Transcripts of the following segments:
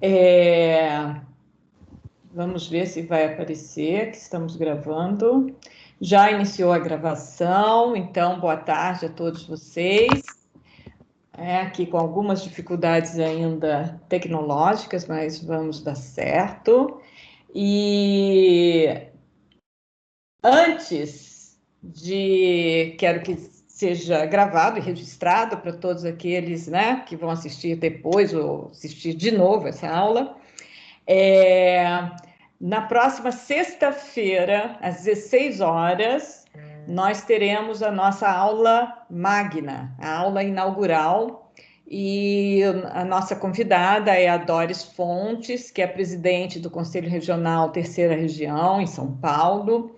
É, Vamos ver se vai aparecer, que estamos gravando. Já iniciou a gravação, então boa tarde a todos vocês. Aqui com algumas dificuldades ainda tecnológicas, mas vamos dar certo. E antes quero que seja gravado e registrado para todos aqueles, né, que vão assistir depois ou assistir de novo essa aula. É, Na próxima sexta-feira, às 16 horas, nós teremos a nossa aula magna, a aula inaugural, e a nossa convidada é a Doris Fontes, que é presidente do Conselho Regional Terceira Região, em São Paulo,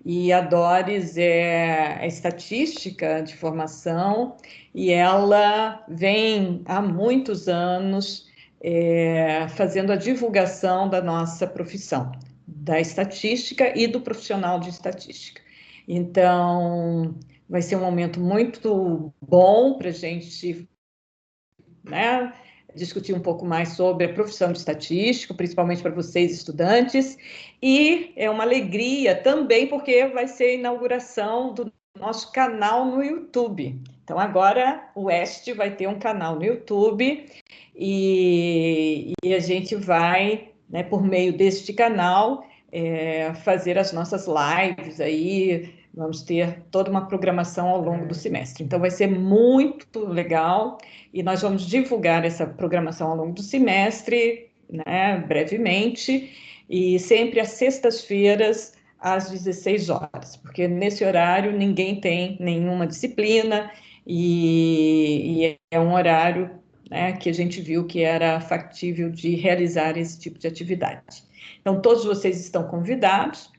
e a Doris é estatística de formação, e ela vem há muitos anos fazendo a divulgação da nossa profissão, da estatística e do profissional de estatística. Então, vai ser um momento muito bom para a gente, né, discutir um pouco mais sobre a profissão de estatístico, principalmente para vocês, estudantes, e é uma alegria também, porque vai ser a inauguração do nosso canal no YouTube. Então, agora o Oeste vai ter um canal no YouTube e a gente vai, né, por meio deste canal, fazer as nossas lives aí, vamos ter toda uma programação ao longo do semestre. Então, vai ser muito legal e nós vamos divulgar essa programação ao longo do semestre, né, brevemente, e sempre às sextas-feiras, às 16 horas, porque nesse horário ninguém tem nenhuma disciplina e é um horário, né, que a gente viu que era factível de realizar esse tipo de atividade. Então, todos vocês estão convidados.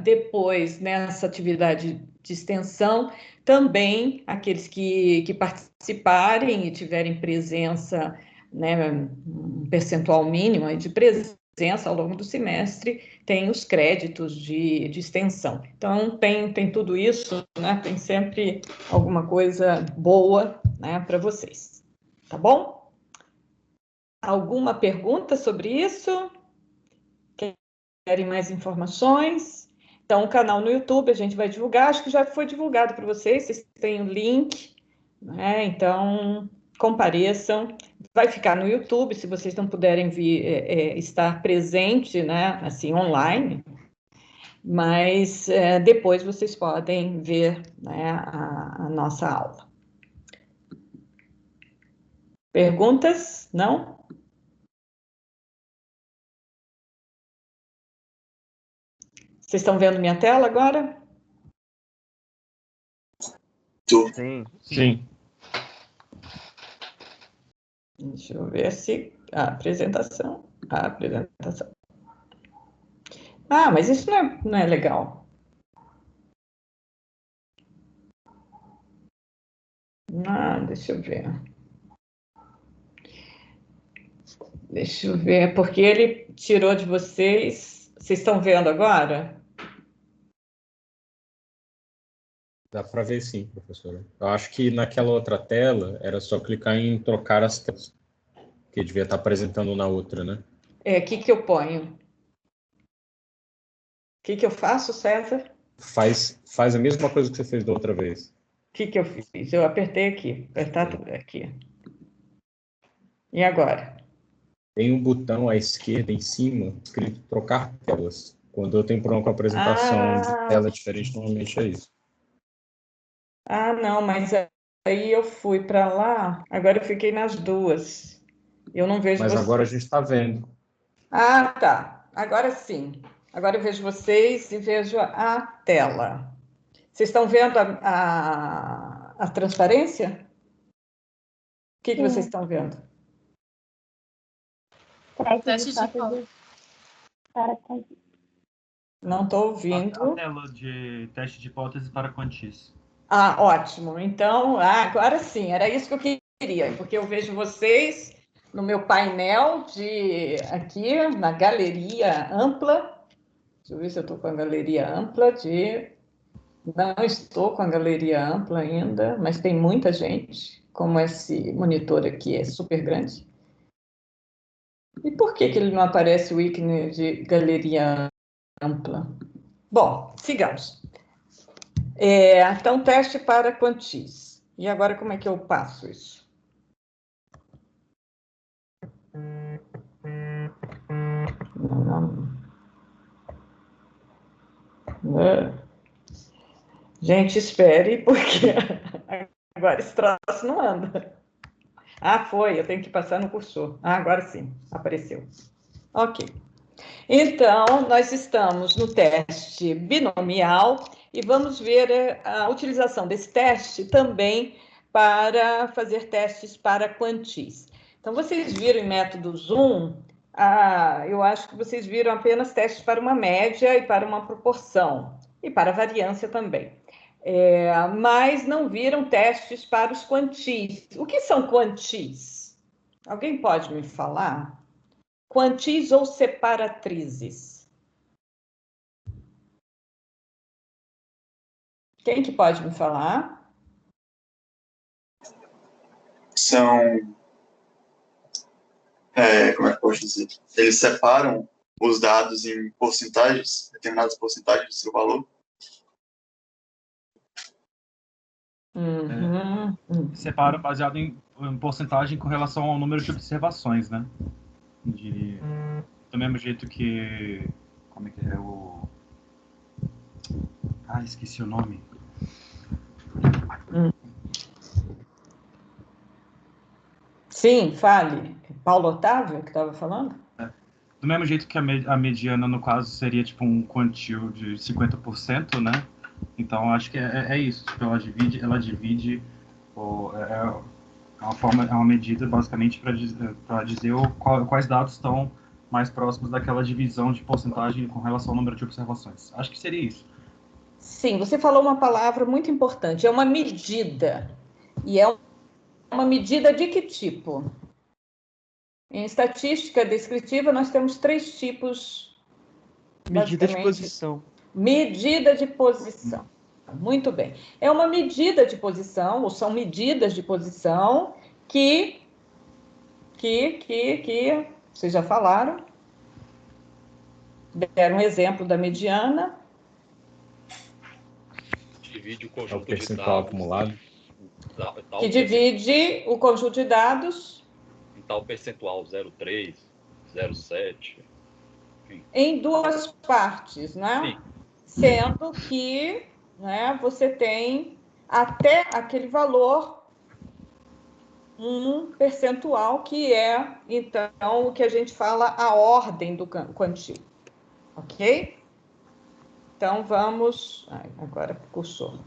Depois, nessa atividade de extensão, também aqueles que participarem e tiverem presença, né, um percentual mínimo de presença ao longo do semestre, tem os créditos de extensão. Então, tem tudo isso, né, tem sempre alguma coisa boa, né, para vocês. Tá bom? Alguma pergunta sobre isso? Querem mais informações? Então, o canal no YouTube a gente vai divulgar, acho que já foi divulgado para vocês, vocês têm o link, né? Então, compareçam. Vai ficar no YouTube, se vocês não puderem vir, estar presente, né, assim, online, mas depois vocês podem ver, né, a nossa aula. Perguntas? Não? Vocês estão vendo minha tela agora? Sim. Sim. Deixa eu ver se a apresentação. Ah, mas isso não é legal. Ah, deixa eu ver. Deixa eu ver, porque ele tirou de vocês. Vocês estão vendo agora? Dá para ver sim, professora. Eu acho que naquela outra tela era só clicar em trocar as telas, que devia estar apresentando na outra, né? O que eu ponho? O que eu faço, César? Faz a mesma coisa que você fez da outra vez. O que eu fiz? Eu apertei aqui, apertar aqui. E agora? Tem um botão à esquerda em cima escrito trocar telas. Quando eu tenho problema com a apresentação de tela diferente, normalmente é isso. Ah, não, mas aí eu fui para lá, agora eu fiquei nas duas. Eu não vejo Mas agora a vocês. gente está vendo. Ah, tá. Agora sim. Agora eu vejo vocês e vejo a tela. Vocês estão vendo a transparência? O que vocês estão vendo? Teste de foto. Não estou A ouvindo. tela de teste de hipótese para quantis. Ah, ótimo. Então, agora sim, era isso que eu queria, porque eu vejo vocês no meu painel aqui na galeria ampla. Deixa eu ver se eu estou com a galeria ampla Não estou com a galeria ampla ainda, mas tem muita gente, como esse monitor aqui é super grande. E por que ele não aparece o ícone de galeria ampla? Bom, sigamos. Então, teste para quantis. E agora, como é que eu passo isso? Gente, espere, porque agora esse troço não anda. Ah, foi, eu tenho que passar no cursor. Ah, agora sim, apareceu. Ok. Então, nós estamos no teste binomial e vamos ver a utilização desse teste também para fazer testes para quantis. Então, vocês viram em método Zoom, eu acho que vocês viram apenas testes para uma média e para uma proporção, e para variância também. Mas não viram testes para os quantis. O que são quantis? Alguém pode me falar? Quantis ou separatrizes? Quem que pode me falar? São, como é que eu posso dizer? Eles separam os dados em porcentagens, determinadas porcentagens do seu valor. Separa baseado em porcentagem com relação ao número de observações, né? Do mesmo jeito que... Como é que é o... Ah, esqueci o nome. Sim, fale. Paulo Otávio que estava falando? Do mesmo jeito que a mediana, no caso, seria tipo um quantio de 50%, né? Então, acho que é isso. Tipo, ela divide é uma medida, basicamente, para dizer quais dados estão mais próximos daquela divisão de porcentagem com relação ao número de observações. Acho que seria isso. Sim, você falou uma palavra muito importante. É uma medida. E é uma medida de que tipo? Em estatística descritiva, nós temos 3 tipos. Medida de posição. Medida de posição. Muito bem. É uma medida de posição, ou são medidas de posição que vocês já falaram. Deram um exemplo da mediana. Divide o conjunto o percentual de dados acumulado. Que divide o conjunto de dados em tal percentual, 0,3, 0,7. em 2 partes, né? Sim. Sendo que, né, você tem até aquele valor um percentual que é, então, o que a gente fala a ordem do quantio. Ok? Então, vamos... agora cursor.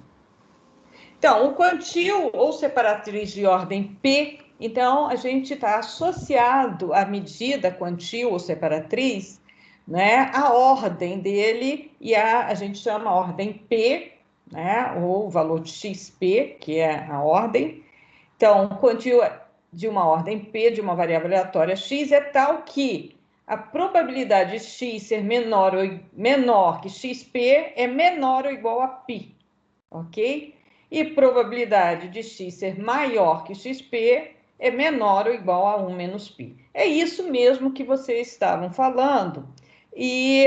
Então, o quantio ou separatriz de ordem P, então, a gente está associado à medida quantio ou separatriz, né, a ordem dele, e a gente chama a ordem P, né, ou o valor de XP, que é a ordem. Então, quantio de uma ordem P, de uma variável aleatória X, é tal que a probabilidade de X ser menor que XP é menor ou igual a π, ok? E probabilidade de X ser maior que XP é menor ou igual a 1 menos π. É isso mesmo que vocês estavam falando. E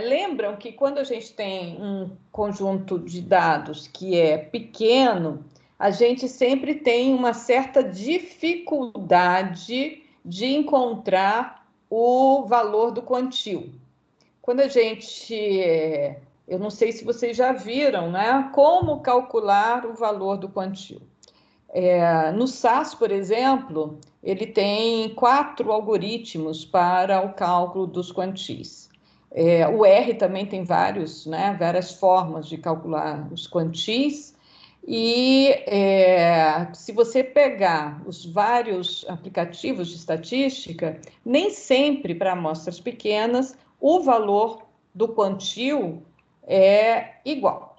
lembram que quando a gente tem um conjunto de dados que é pequeno, a gente sempre tem uma certa dificuldade de encontrar o valor do quantio. Quando a gente... eu não sei se vocês já viram, né? Como calcular o valor do quantio. No SAS, por exemplo, ele tem 4 algoritmos para o cálculo dos quantis. O R também tem várias formas de calcular os quantis. E se você pegar os vários aplicativos de estatística, nem sempre para amostras pequenas o valor do quantio é igual.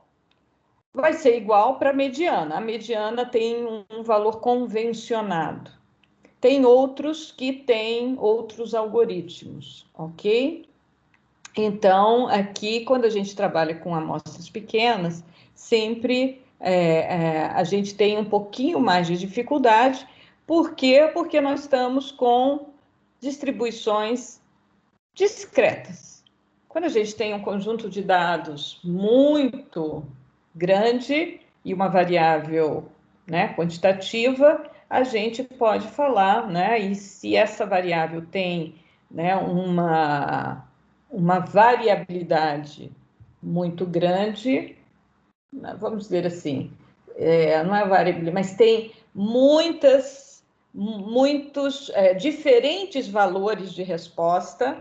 Vai ser igual para a mediana. A mediana tem um valor convencionado. Tem outros que têm outros algoritmos, ok? Então, aqui, quando a gente trabalha com amostras pequenas, sempre a gente tem um pouquinho mais de dificuldade. Por quê? Porque nós estamos com distribuições discretas. Quando a gente tem um conjunto de dados muito grande e uma variável, né, quantitativa, a gente pode falar, né, e se essa variável tem, né, uma variabilidade muito grande, vamos dizer assim, não é variável, mas tem muitos diferentes valores de resposta,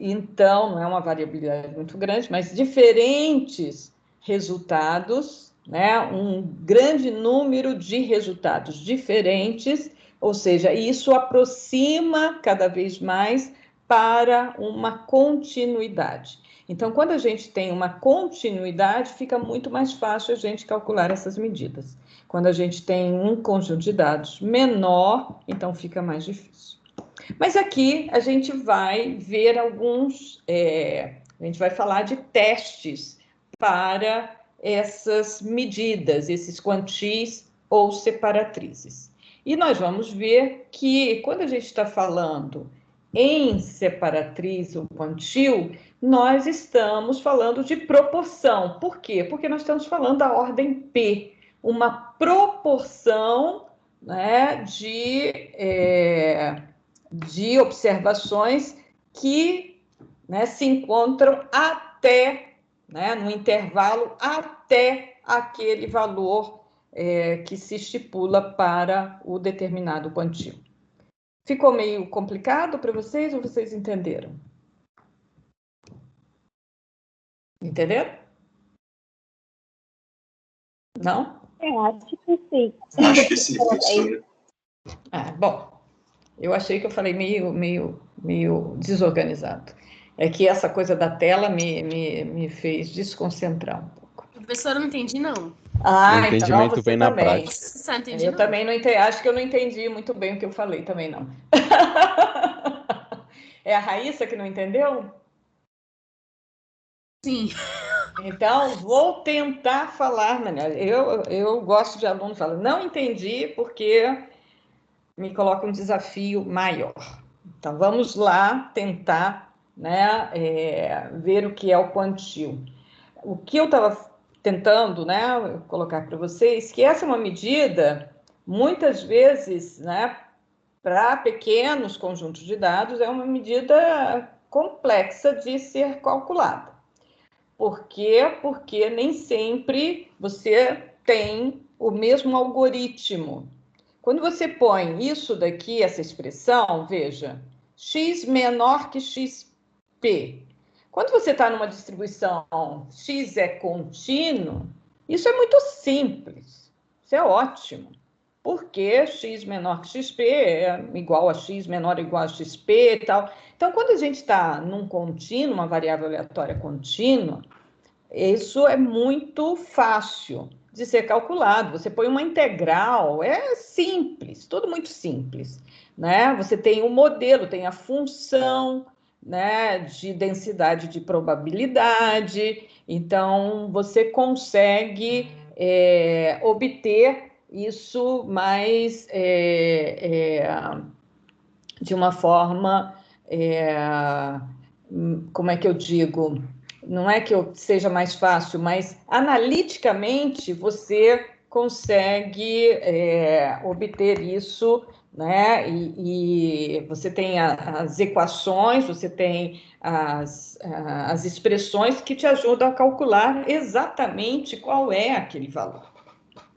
então não é uma variabilidade muito grande, mas diferentes resultados, né? Um grande número de resultados diferentes, ou seja, isso aproxima cada vez mais para uma continuidade. Então, quando a gente tem uma continuidade, fica muito mais fácil a gente calcular essas medidas. Quando a gente tem um conjunto de dados menor, então fica mais difícil. Mas aqui a gente vai ver a gente vai falar de testes para essas medidas, esses quantis ou separatrizes. E nós vamos ver que quando a gente está falando em separatriz ou quantil, nós estamos falando de proporção. Por quê? Porque nós estamos falando da ordem P, uma proporção, né, de observações que, né, se encontram até, né, no intervalo até aquele valor que se estipula para o determinado quantil. Ficou meio complicado para vocês ou vocês entenderam? Entenderam? Não? Eu acho que sim. Acho que sim, professora. Bom, eu achei que eu falei meio desorganizado. É que essa coisa da tela me fez desconcentrar um pouco. Professora, eu não entendi, não. O entendimento então vem na prática. Você não entendi, Eu não. também não entendi, acho que eu não entendi muito bem o que eu falei, também não. É a Raíssa que não entendeu? Sim. Então, vou tentar falar, eu gosto de aluno falando, não entendi porque me coloca um desafio maior. Então, vamos lá tentar, né, ver o que é o quantil. O que eu estava tentando, né, colocar para vocês, que essa é uma medida, muitas vezes, né, para pequenos conjuntos de dados, é uma medida complexa de ser calculada. Por quê? Porque nem sempre você tem o mesmo algoritmo. Quando você põe isso daqui, essa expressão, veja, x menor que xp. Quando você está numa distribuição x é contínuo, isso é muito simples, isso é ótimo. Porque x menor que xp é igual a x menor ou igual a xp e tal. Então, quando a gente está num contínuo, uma variável aleatória contínua, isso é muito fácil de ser calculado. Você põe uma integral, é simples, tudo muito simples, né? Você tem o modelo, tem a função, né, de densidade de probabilidade, então você consegue obter isso mais de uma forma, como é que eu digo? Não é que seja mais fácil, mas analiticamente você consegue obter isso, né? E você tem as equações, você tem as expressões que te ajudam a calcular exatamente qual é aquele valor,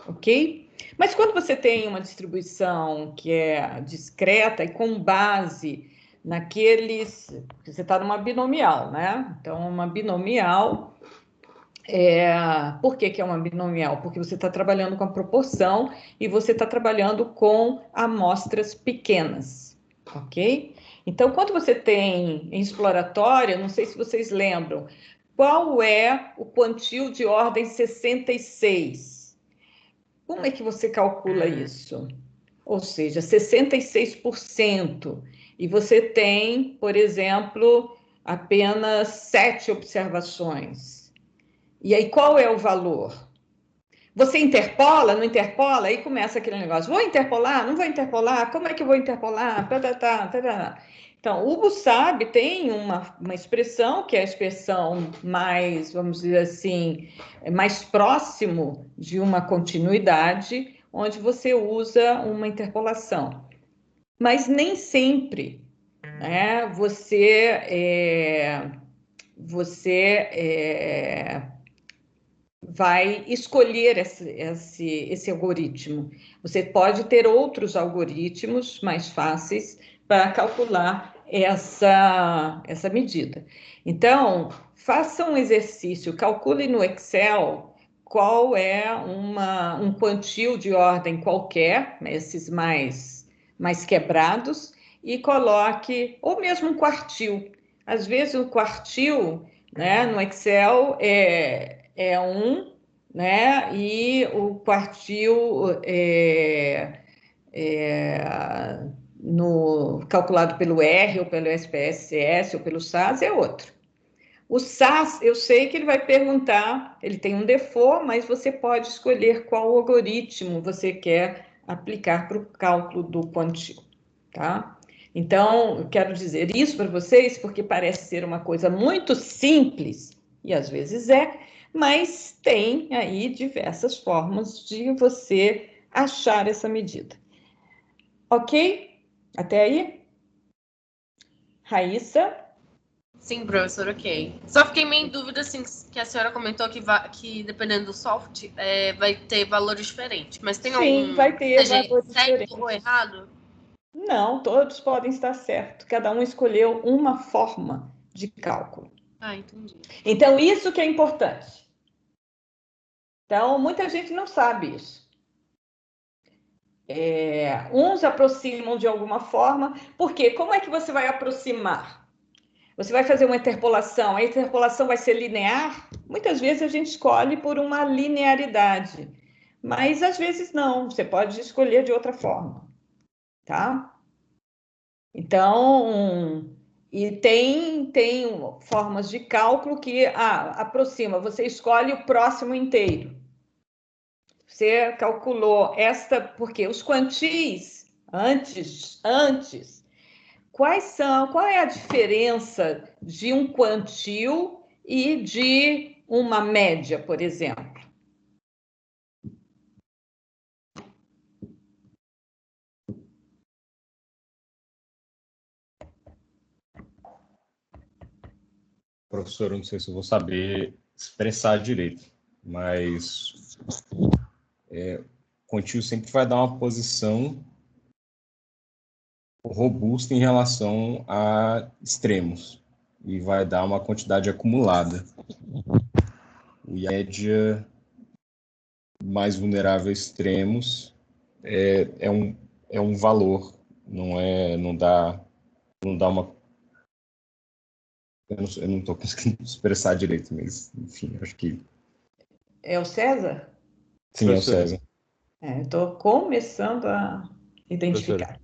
ok? Mas quando você tem uma distribuição que é discreta e com base naqueles... Você está numa binomial, né? Então, uma binomial... Por que é uma binomial? Porque você está trabalhando com a proporção e você está trabalhando com amostras pequenas, ok? Então, quando você tem em exploratória, não sei se vocês lembram, qual é o quantil de ordem 66? Como é que você calcula isso? Ou seja, 66%. E você tem, por exemplo, apenas 7 observações. E aí, qual é o valor? Você interpola, não interpola? Aí começa aquele negócio, vou interpolar, não vou interpolar? Como é que eu vou interpolar? Então, o Busab tem uma expressão, que é a expressão mais, vamos dizer assim, mais próximo de uma continuidade, onde você usa uma interpolação. Mas nem sempre, né, você vai escolher esse algoritmo. Você pode ter outros algoritmos mais fáceis para calcular essa medida. Então, faça um exercício, calcule no Excel qual é um quantil de ordem qualquer, esses mais quebrados, e coloque, ou mesmo um quartil. Às vezes, o quartil, né, no Excel é 1, né, e o quartil calculado pelo R, ou pelo SPSS, ou pelo SAS, é outro. O SAS, eu sei que ele vai perguntar, ele tem um default, mas você pode escolher qual algoritmo você quer aplicar para o cálculo do quantil, tá? Então, eu quero dizer isso para vocês, porque parece ser uma coisa muito simples, e às vezes mas tem aí diversas formas de você achar essa medida. Ok? Até aí? Raíssa? Sim, professor, ok. Só fiquei meio em dúvida, assim, que a senhora comentou que dependendo do software, vai ter valores diferentes. Mas tem Sim, vai ter valores diferentes. Certo ou errado? Não, todos podem estar certos. Cada um escolheu uma forma de cálculo. Ah, entendi. Então, isso que é importante. Então, muita gente não sabe isso. Uns aproximam de alguma forma, porque como é que você vai aproximar? Você vai fazer uma interpolação, a interpolação vai ser linear? Muitas vezes a gente escolhe por uma linearidade, mas às vezes não, você pode escolher de outra forma, tá? Então, e tem formas de cálculo que aproxima, você escolhe o próximo inteiro. Você calculou porque os quantis antes, qual é a diferença de um quantil e de uma média, por exemplo? Professor, eu não sei se eu vou saber expressar direito, mas quantil sempre vai dar uma posição robusta em relação a extremos e vai dar uma quantidade acumulada. E a média mais vulnerável a extremos é um valor, não dá uma. Eu não estou conseguindo expressar direito, mas enfim, acho que. É o César? Sim, é o César. Eu estou começando a identificar.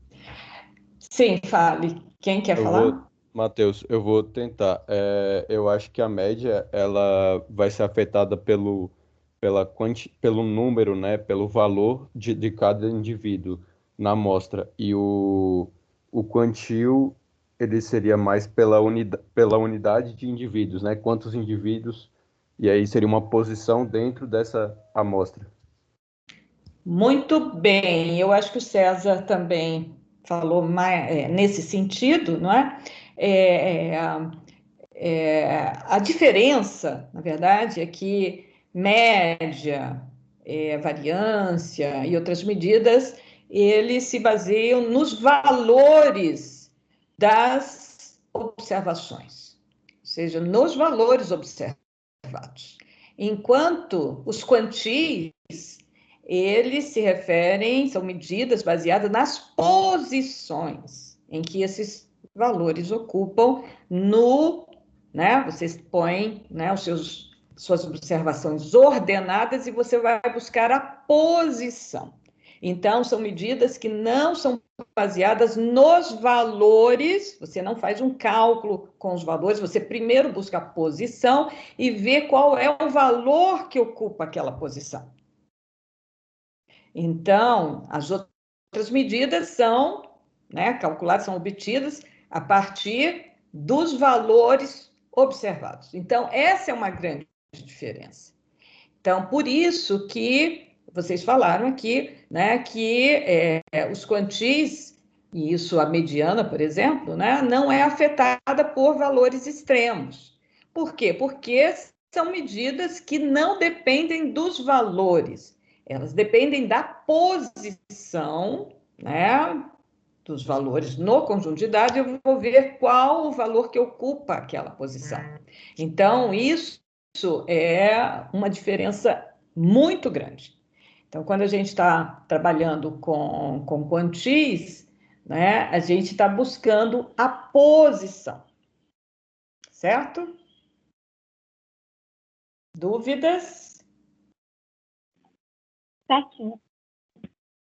Sim, fale. Quem quer falar? Matheus, eu vou tentar. Eu acho que a média ela vai ser afetada pelo número, né, pelo valor de cada indivíduo na amostra. E o quantio ele seria mais pela unidade de indivíduos, né? Quantos indivíduos, e aí seria uma posição dentro dessa amostra. Muito bem, eu acho que o César também falou nesse sentido, não é? A diferença, na verdade, é que média, variância e outras medidas, eles se baseiam nos valores das observações, ou seja, nos valores observados. Enquanto os quantis, eles se referem, são medidas baseadas nas posições em que esses valores ocupam né? Você põe, né, suas observações ordenadas e você vai buscar a posição. Então, são medidas que não são baseadas nos valores, você não faz um cálculo com os valores, você primeiro busca a posição e vê qual é o valor que ocupa aquela posição. Então, as outras medidas são, né, calculadas, são obtidas a partir dos valores observados. Então, essa é uma grande diferença. Então, por isso que vocês falaram aqui, né, que os quantis, e isso a mediana, por exemplo, né, não é afetada por valores extremos. Por quê? Porque são medidas que não dependem dos valores, elas dependem da posição, né, dos valores no conjunto de dados. Eu vou ver qual o valor que ocupa aquela posição. Então, isso é uma diferença muito grande. Então, quando a gente está trabalhando com quantis, né, a gente está buscando a posição, certo? Dúvidas? Certinho.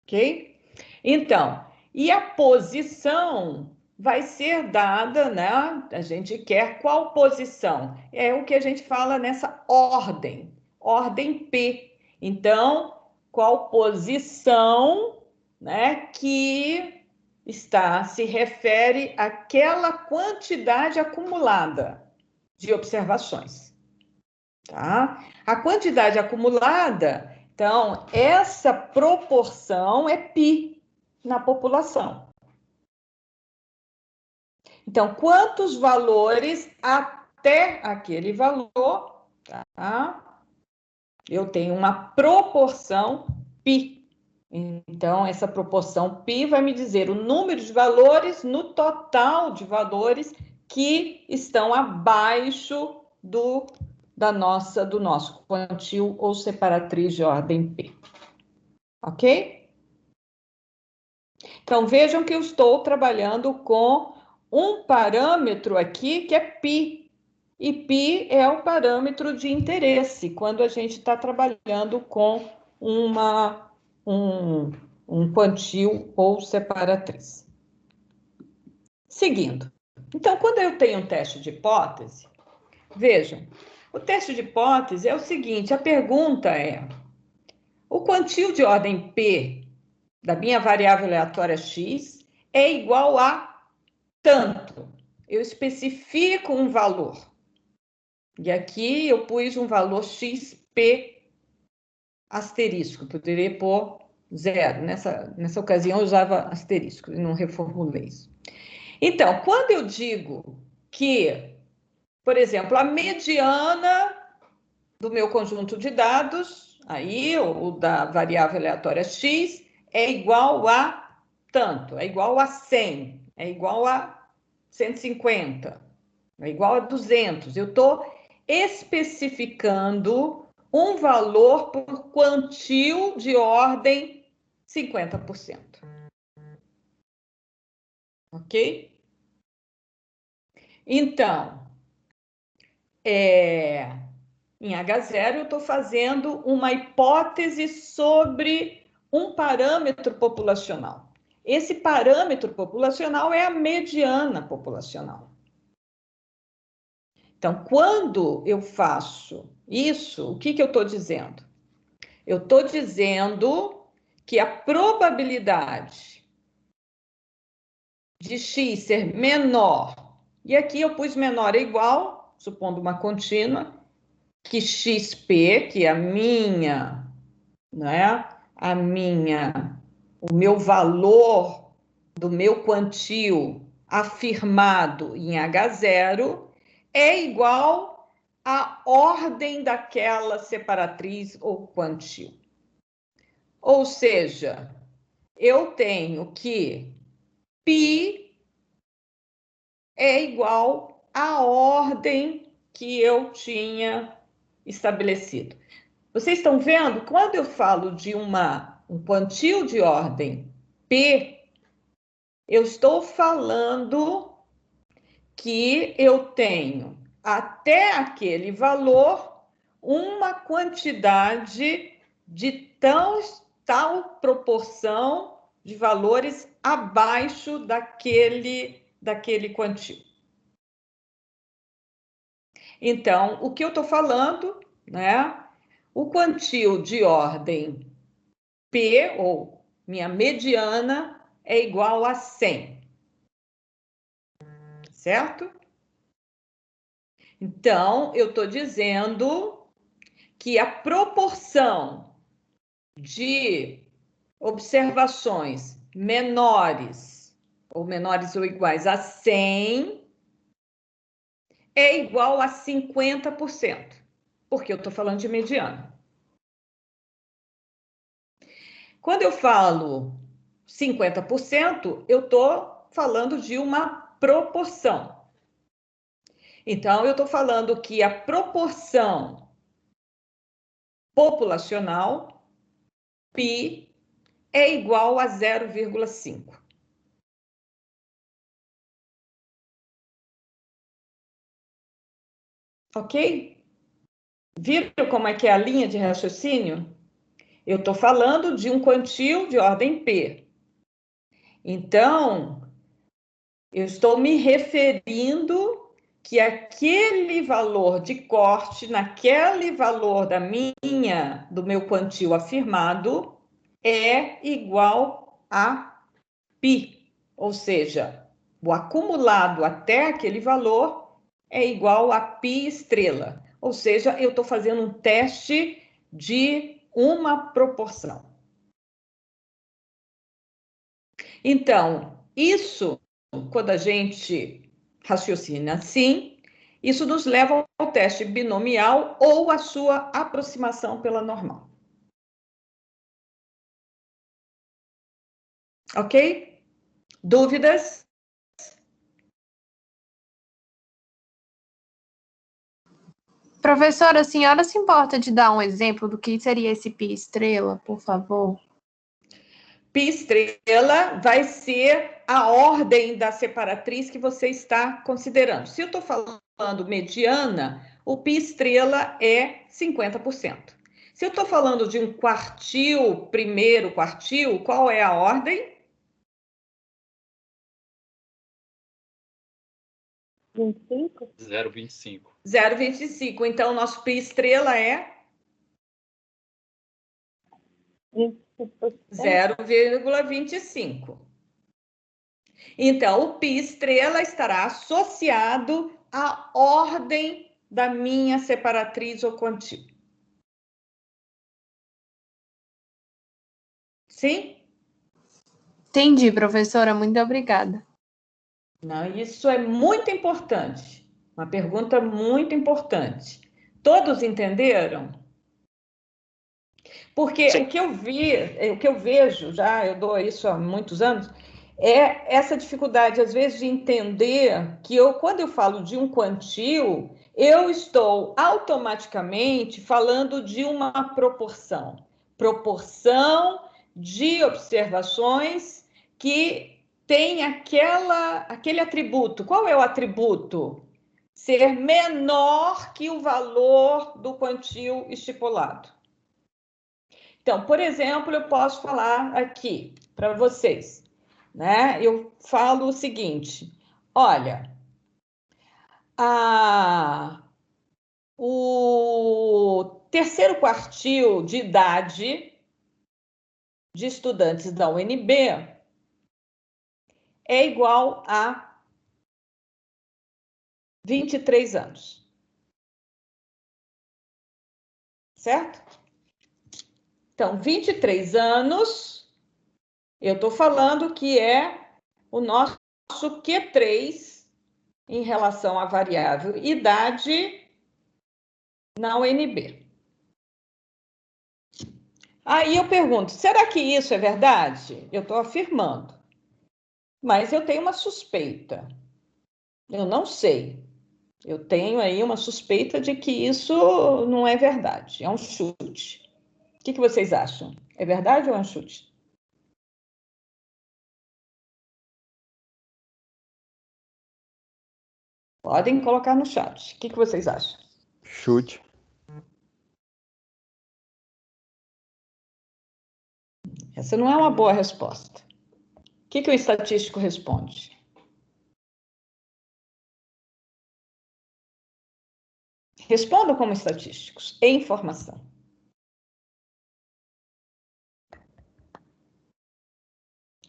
Ok? Então, e a posição vai ser dada, né? A gente quer qual posição? É o que a gente fala nessa ordem P. Então, qual posição, né, que se refere àquela quantidade acumulada de observações, tá? A quantidade acumulada, então, essa proporção é π na população. Então, quantos valores até aquele valor, tá? Eu tenho uma proporção π. Então, essa proporção π vai me dizer o número de valores no total de valores que estão abaixo do nosso quantil ou separatriz de ordem P. Ok? Então, vejam que eu estou trabalhando com um parâmetro aqui que é π. E π é o parâmetro de interesse, quando a gente está trabalhando com um quantil ou separatriz. Seguindo. Então, quando eu tenho um teste de hipótese, vejam, o teste de hipótese é o seguinte, a pergunta é, o quantil de ordem P da minha variável aleatória x é igual a tanto. Eu especifico um valor. E aqui eu pus um valor xp asterisco. Poderia pôr 0. Nessa ocasião eu usava asterisco e não reformulei isso. Então, quando eu digo que, por exemplo, a mediana do meu conjunto de dados, aí, o da variável aleatória x, é igual a tanto, é igual a 100, é igual a 150, é igual a 200. Eu estou especificando um valor por quantil de ordem 50%. Ok? Então, em H0, eu estou fazendo uma hipótese sobre um parâmetro populacional. Esse parâmetro populacional é a mediana populacional. Então, quando eu faço isso, o que eu estou dizendo? Eu estou dizendo que a probabilidade de x ser menor, e aqui eu pus menor é igual, supondo uma contínua, que xp, que é o meu valor do meu quantil afirmado em H0 é igual à ordem daquela separatriz ou quantil. Ou seja, eu tenho que π é igual à ordem que eu tinha estabelecido. Vocês estão vendo? Quando eu falo de um quantil de ordem P, eu estou falando que eu tenho até aquele valor uma quantidade de tal proporção de valores abaixo daquele quantil. Então, o que eu estou falando, né? O quantil de ordem P, ou minha mediana, é igual a 100. certo? Então, eu estou dizendo que a proporção de observações menores ou iguais a 100 é igual a 50%, porque eu estou falando de mediana. Quando eu falo 50%, eu estou falando de uma proporção. Então, eu estou falando que a proporção populacional, π, é igual a 0,5. Ok? Viram como é que é a linha de raciocínio? Eu estou falando de um quantio de ordem P. Então, eu estou me referindo que aquele valor de corte, naquele valor do meu quantio afirmado, é igual a π. Ou seja, o acumulado até aquele valor é igual a π estrela. Ou seja, eu estou fazendo um teste de uma proporção. Então, isso, quando a gente raciocina assim, isso nos leva ao teste binomial ou à sua aproximação pela normal. Ok? Dúvidas? Professora, a senhora se importa de dar um exemplo do que seria esse π estrela, por favor? Π estrela vai ser a ordem da separatriz que você está considerando. Se eu estou falando mediana, o π estrela é 50%. Se eu estou falando de um quartil, primeiro quartil, qual é a ordem? 25? 0,25. 0,25. Então, o nosso π estrela é 0,25. Então, o π estrela estará associado à ordem da minha separatriz ou quantio. Sim? Entendi, professora. Muito obrigada. Não, isso é muito importante. Uma pergunta muito importante. Todos entenderam? Porque o que eu vejo já, eu dou isso há muitos anos, é essa dificuldade, às vezes, de entender que quando eu falo de um quantio, eu estou automaticamente falando de uma proporção. Proporção de observações que tem aquele atributo. Qual é o atributo? Ser menor que o valor do quantio estipulado. Então, por exemplo, eu posso falar aqui para vocês, né? Eu falo o seguinte: olha, o terceiro quartil de idade de estudantes da UNB é igual a 23 anos. Certo? Então, 23 anos, eu estou falando que é o nosso Q3 em relação à variável idade na UNB. Aí eu pergunto, será que isso é verdade? Eu estou afirmando, mas eu tenho uma suspeita. Eu não sei. Eu tenho aí uma suspeita de que isso não é verdade, é um chute. O que vocês acham? É verdade ou é um chute? Podem colocar no chat. O que vocês acham? Chute. Essa não é uma boa resposta. O que o estatístico responde? Respondam como estatísticos, e informação.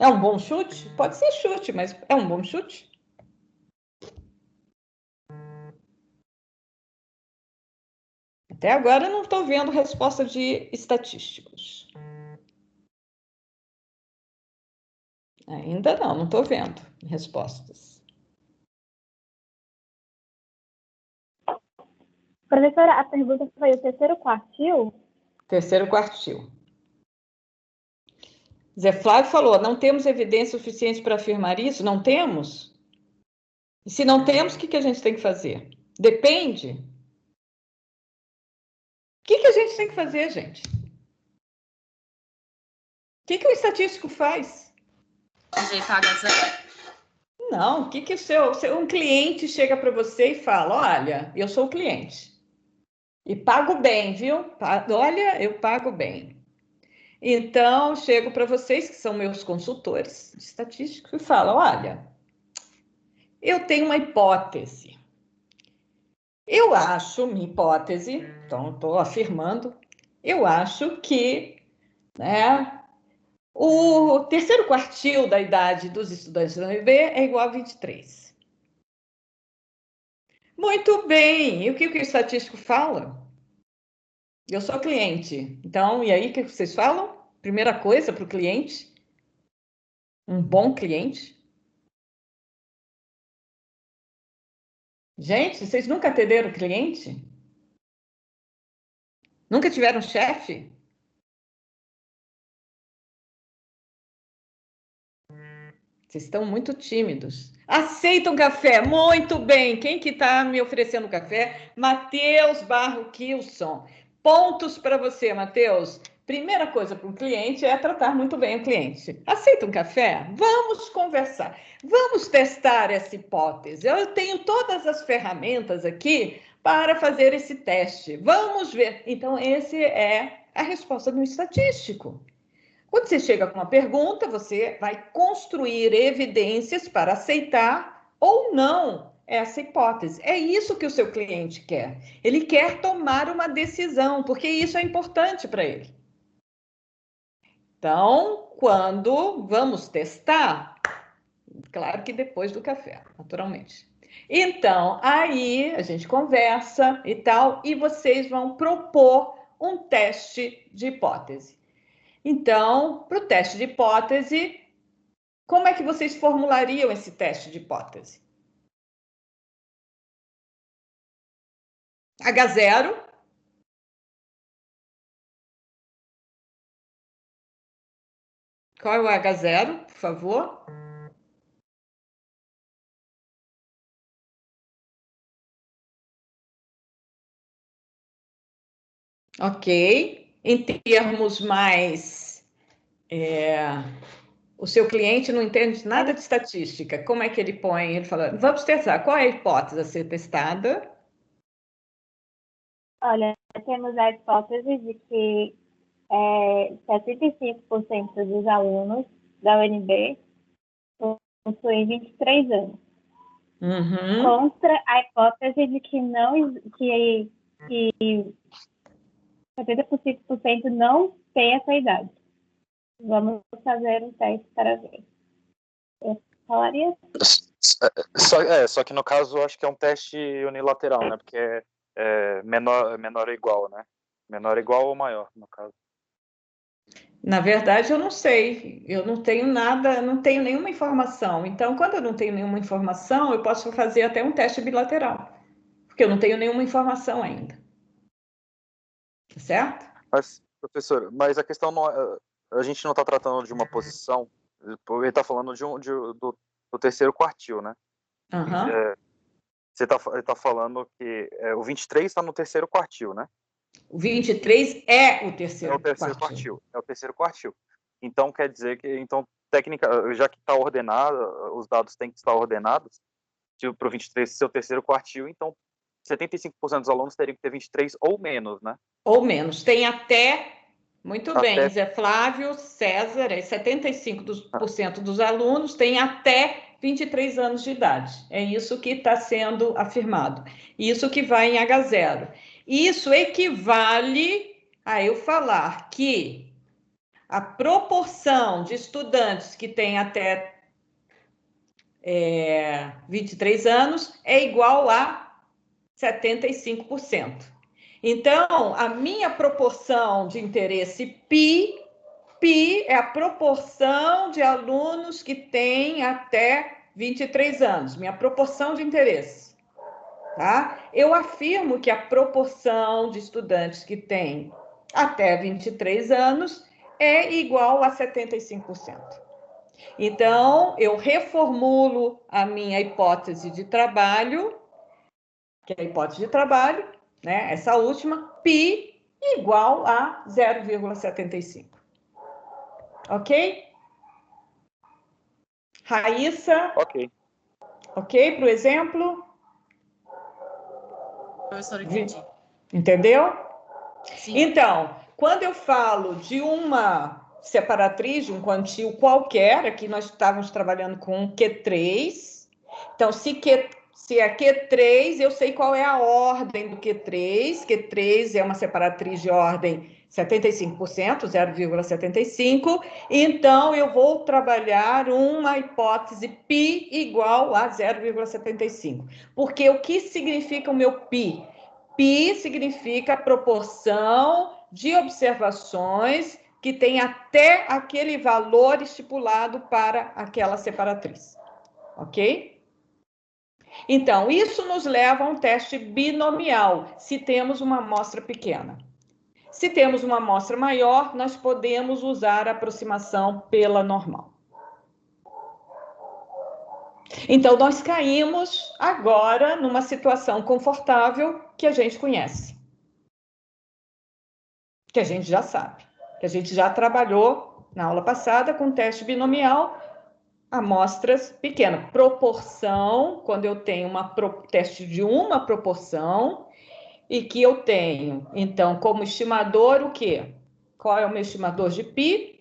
É um bom chute? Pode ser chute, mas é um bom chute? Até agora não estou vendo resposta de estatísticos. Ainda não estou vendo respostas. Professora, a pergunta foi o terceiro quartil? Terceiro quartil. Zé Flávio falou, não temos evidência suficiente para afirmar isso? Não temos? E se não temos, o que a gente tem que fazer? Depende. O que a gente tem que fazer, gente? O que o estatístico faz? Ajeitar a Gazeta. Não, o que um cliente chega para você e fala, olha, eu sou o cliente e pago bem, viu? Olha, eu pago bem. Então, chego para vocês, que são meus consultores estatísticos, e falo, olha, eu tenho uma hipótese. Eu acho, minha hipótese, então estou afirmando, eu acho que, né, o terceiro quartil da idade dos estudantes da UNB é igual a 23. Muito bem, e o que o estatístico fala? Eu sou cliente, então, e aí o que vocês falam? Primeira coisa para o cliente, um bom cliente. Gente, vocês nunca atenderam cliente? Nunca tiveram chefe? Vocês estão muito tímidos. Aceitam café? Muito bem. Quem que está me oferecendo café? Matheus Barro Kilson. Pontos para você, Matheus. Primeira coisa para um cliente é tratar muito bem o cliente. Aceita um café? Vamos conversar. Vamos testar essa hipótese. Eu tenho todas as ferramentas aqui para fazer esse teste. Vamos ver. Então, essa é a resposta do estatístico. Quando você chega com uma pergunta, você vai construir evidências para aceitar ou não essa hipótese. É isso que o seu cliente quer. Ele quer tomar uma decisão, porque isso é importante para ele. Então, quando vamos testar, claro que depois do café, naturalmente. Então, aí a gente conversa e tal, e vocês vão propor um teste de hipótese. Então, para o teste de hipótese, como é que vocês formulariam esse teste de hipótese? H0. Qual é o H0, por favor? Ok. Em termos mais... o seu cliente não entende nada de estatística. Como é que ele põe? Ele fala, vamos testar. Qual é a hipótese a ser testada? Olha, temos a hipótese de que 75% dos alunos da UNB possuem 23 anos. Uhum. Contra a hipótese de que 75% não tem essa idade. Vamos fazer um teste para ver. Eu falaria? Só que no caso eu acho que é um teste unilateral, né? Porque é menor ou igual, né? Menor igual ou maior, no caso. Na verdade, eu não sei. Eu não tenho nada, não tenho nenhuma informação. Então, quando eu não tenho nenhuma informação, eu posso fazer até um teste bilateral. Porque eu não tenho nenhuma informação ainda. Tá certo? Mas, professor, a questão não é... A gente não está tratando de uma posição... Ele está falando do terceiro quartil, né? Uhum. Você tá falando que o 23 está no terceiro quartil, né? O 23 é o terceiro quartil. É o terceiro quartil. Então, quer dizer que, técnica, já que está ordenado, os dados têm que estar ordenados, para o 23 ser o terceiro quartil, então 75% dos alunos teriam que ter 23 ou menos, né? Ou menos. Tem até... Muito bem, Zé Flávio, César, 75% dos alunos têm até 23 anos de idade. É isso que está sendo afirmado. Isso que vai em H0. Isso equivale a eu falar que a proporção de estudantes que têm até 23 anos é igual a 75%. Então, a minha proporção de interesse π é a proporção de alunos que têm até 23 anos, minha proporção de interesse. Tá? Eu afirmo que a proporção de estudantes que têm até 23 anos é igual a 75%. Então, eu reformulo a minha hipótese de trabalho, que é a hipótese de trabalho, né? Essa última, π igual a 0,75. Ok? Raíssa? Ok. Ok para o exemplo? Professora, entendi. Entendeu? Sim. Então, quando eu falo de uma separatriz, de um quantio qualquer, aqui nós estávamos trabalhando com Q3. Então, se é Q3, eu sei qual é a ordem do Q3. Q3 é uma separatriz de ordem 75%, 0,75. Então, eu vou trabalhar uma hipótese π igual a 0,75. Porque o que significa o meu π? π significa a proporção de observações que tem até aquele valor estipulado para aquela separatriz. Ok? Então, isso nos leva a um teste binomial, se temos uma amostra pequena. Se temos uma amostra maior, nós podemos usar a aproximação pela normal. Então, nós caímos agora numa situação confortável que a gente conhece. Que a gente já sabe. Que a gente já trabalhou na aula passada com teste binomial, amostras pequenas. Proporção, quando eu tenho teste de uma proporção e que eu tenho, então, como estimador, o quê? Qual é o meu estimador de π?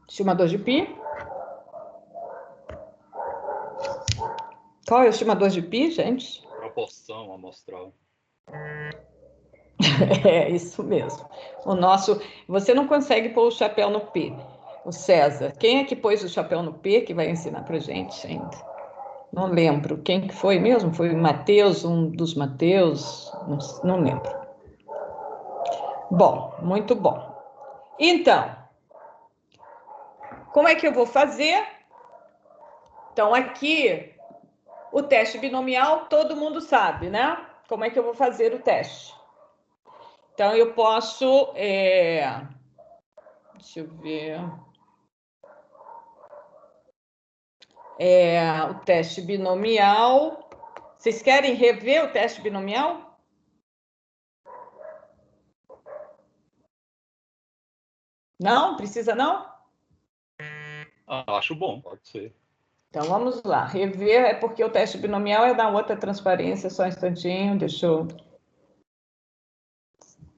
Estimador de π? Qual é o estimador de π, gente? Proporção amostral. É isso mesmo. O nosso, você não consegue pôr o chapéu no P. O César, quem é que pôs o chapéu no P que vai ensinar para gente ainda? Não lembro. Quem que foi mesmo? Foi o Mateus, um dos Mateus? Não lembro. Bom, muito bom. Então, como é que eu vou fazer? Então, aqui, o teste binomial, todo mundo sabe, né? Como é que eu vou fazer o teste? Então, eu posso... Deixa eu ver... o teste binomial. Vocês querem rever o teste binomial? Não? Precisa não? Acho bom, pode ser. Então, vamos lá. Rever é porque o teste binomial é da outra transparência. Só um instantinho, deixa eu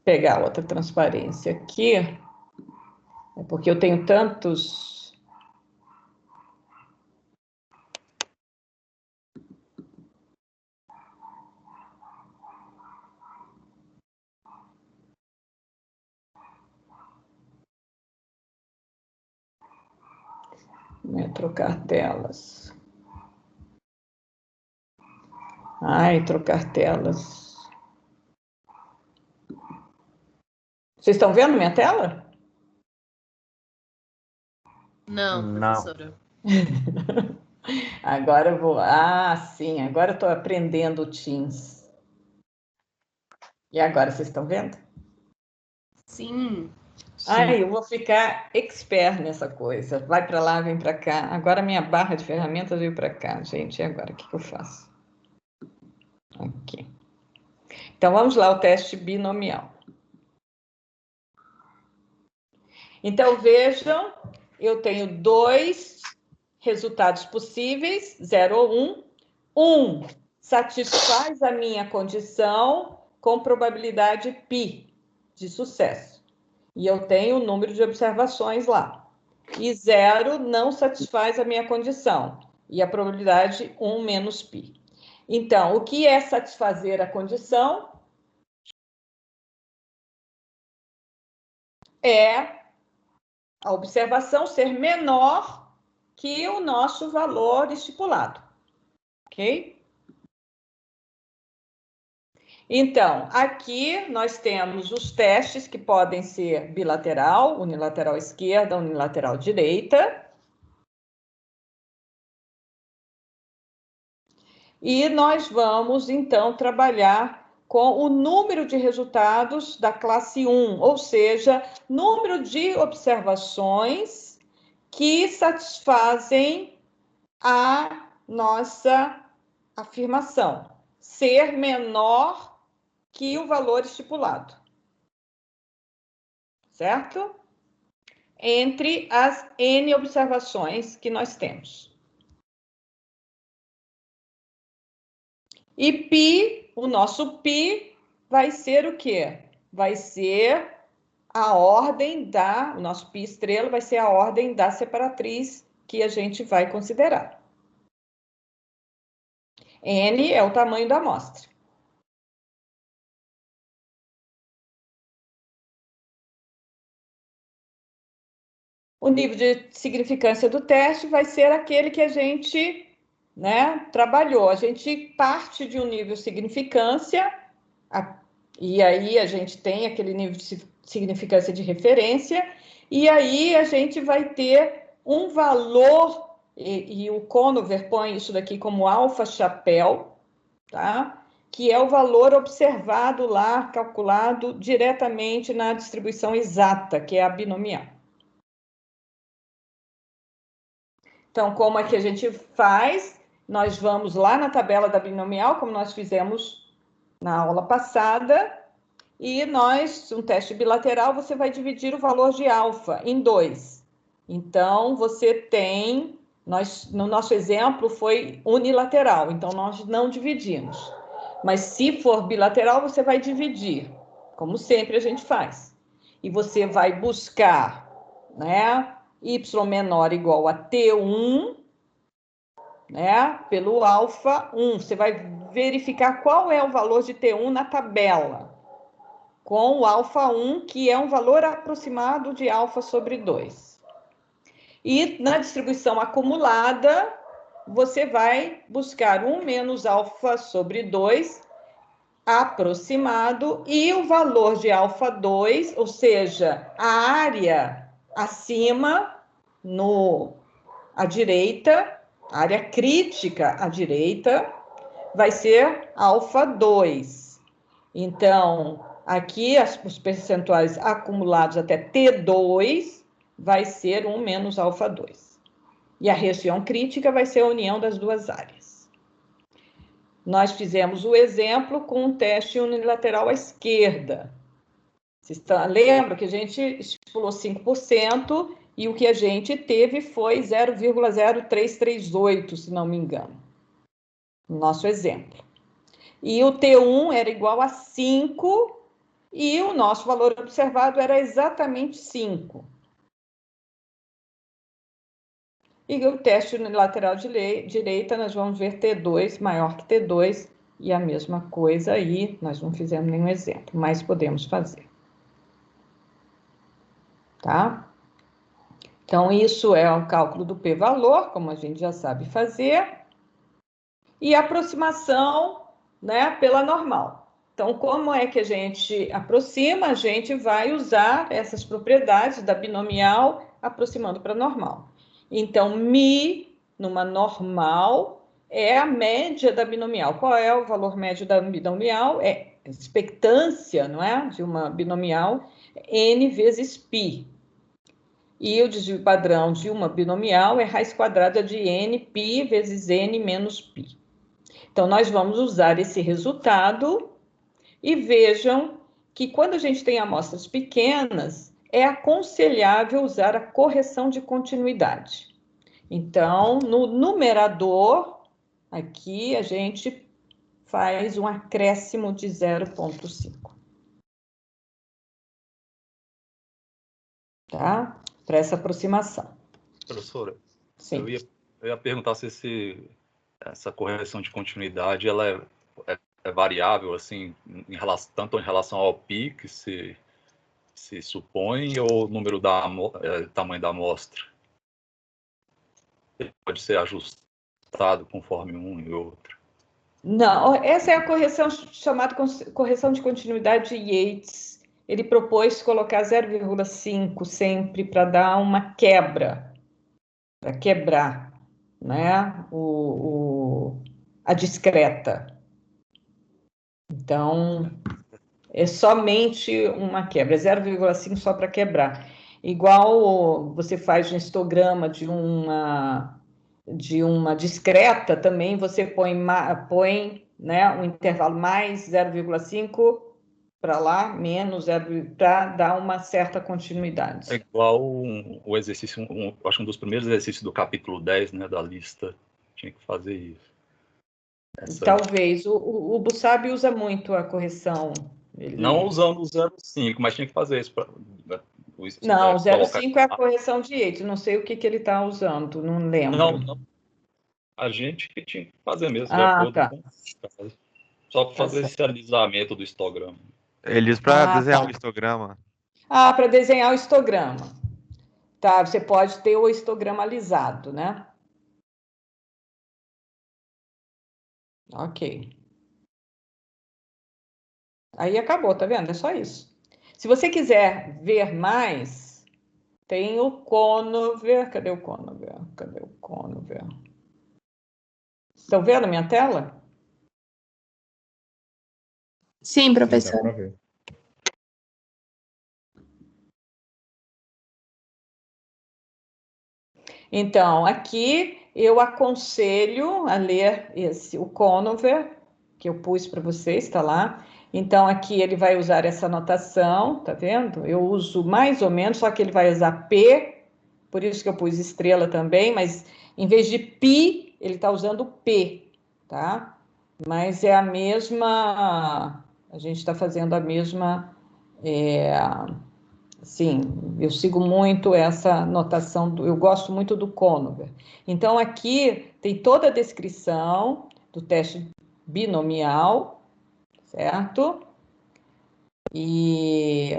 pegar outra transparência aqui. É porque eu tenho tantos... Trocar telas. Ai, trocar telas. Vocês estão vendo minha tela? Não, professora. Agora eu vou... Ah, sim, agora eu estou aprendendo o Teams. E agora, vocês estão vendo? Sim. Ai, eu vou ficar expert nessa coisa. Vai para lá, vem para cá. Agora minha barra de ferramentas veio para cá, gente. E agora, o que eu faço? Aqui. Então, vamos lá, o teste binomial. Então, vejam, eu tenho dois resultados possíveis, 0 ou 1. 1 satisfaz a minha condição com probabilidade π de sucesso. E eu tenho o número de observações lá. E 0 não satisfaz a minha condição. E a probabilidade 1 menos π. Então, o que é satisfazer a condição? É a observação ser menor que o nosso valor estipulado. Ok? Então, aqui nós temos os testes que podem ser bilateral, unilateral esquerda, unilateral direita. E nós vamos, então, trabalhar com o número de resultados da classe 1, ou seja, número de observações que satisfazem a nossa afirmação, ser menor que o valor estipulado. Certo? Entre as N observações que nós temos. E π, o nosso π, vai ser o quê? Vai ser a ordem o nosso π estrela vai ser a ordem da separatriz que a gente vai considerar. N é o tamanho da amostra. O nível de significância do teste vai ser aquele que a gente, trabalhou. A gente parte de um nível de significância, e aí a gente tem aquele nível de significância de referência, e aí a gente vai ter um valor, e o Conover põe isso daqui como alfa chapéu, tá? Que é o valor observado lá, calculado diretamente na distribuição exata, que é a binomial. Então, como é que a gente faz? Nós vamos lá na tabela da binomial, como nós fizemos na aula passada, e um teste bilateral, você vai dividir o valor de alfa em 2. Então, você tem, no nosso exemplo foi unilateral, então nós não dividimos. Mas se for bilateral, você vai dividir, como sempre a gente faz. E você vai buscar, y menor igual a T1, pelo alfa 1. Você vai verificar qual é o valor de T1 na tabela, com o alfa 1, que é um valor aproximado de alfa sobre 2. E na distribuição acumulada, você vai buscar 1 menos alfa sobre 2, aproximado, e o valor de alfa 2, ou seja, a área acima, à direita, a área crítica à direita, vai ser alfa 2. Então, aqui os percentuais acumulados até T2 vai ser 1 menos alfa 2. E a região crítica vai ser a união das duas áreas. Nós fizemos o exemplo com um teste unilateral à esquerda. Vocês lembram que a gente estipulou 5% e o que a gente teve foi 0,0338, se não me engano, no nosso exemplo. E o T1 era igual a 5 e o nosso valor observado era exatamente 5. E o teste unilateral direita, nós vamos ver T2 maior que T2, e a mesma coisa aí, nós não fizemos nenhum exemplo, mas podemos fazer. Tá? Então, isso é o cálculo do p-valor, como a gente já sabe fazer, e aproximação, pela normal. Então, como é que a gente aproxima? A gente vai usar essas propriedades da binomial aproximando para a normal. Então, mi, numa normal, é a média da binomial. Qual é o valor médio da binomial? É a expectância, de uma binomial, n vezes π. E o desvio padrão de uma binomial é raiz quadrada de n, π vezes n menos π. Então, nós vamos usar esse resultado e vejam que quando a gente tem amostras pequenas, é aconselhável usar a correção de continuidade. Então, no numerador, aqui a gente faz um acréscimo de 0,5. Tá? Para essa aproximação. Professora, sim. Eu ia perguntar se essa correção de continuidade ela é variável, assim, tanto em relação ao π, que se supõe, ou o número tamanho da amostra. Ele pode ser ajustado conforme um e outro. Não, essa é a correção chamada correção de continuidade de Yates. Ele propôs colocar 0,5 sempre para dar uma quebra, para quebrar, né, a discreta. Então, é somente uma quebra, 0,5 só para quebrar. Igual você faz um histograma de uma discreta, também você põe né, um intervalo mais 0,5 para lá, menos 0, para dar uma certa continuidade. É igual o exercício, acho que um dos primeiros exercícios do capítulo 10, né, da lista, tinha que fazer isso. Talvez. O Busabi usa muito a correção. Não usando o 0,5, mas tinha que fazer isso. Não, o 0,5 é a correção de Yates. Não sei o que ele está usando, não lembro. Não. A gente que tinha que fazer mesmo, de Ah, acordo tá. com... Só para fazer esse alisamento do histograma. Ele usa para desenhar o histograma. Ah, para desenhar o histograma. Tá, você pode ter o histograma alisado, né? Ok. Aí acabou, tá vendo? É só isso. Se você quiser ver mais, tem o Conover. Cadê o Conover? Cadê o Conover? Estão vendo a minha tela? Sim, professor. Dá pra ver. Então, aqui eu aconselho a ler o Conover, que eu pus para vocês, está lá. Então, aqui ele vai usar essa notação, tá vendo? Eu uso mais ou menos, só que ele vai usar P, por isso que eu pus estrela também, mas em vez de pi, ele está usando P, tá? Mas é a mesma, a gente está fazendo a mesma, sim, eu sigo muito essa notação, eu gosto muito do Conover. Então, aqui tem toda a descrição do teste binomial, certo? E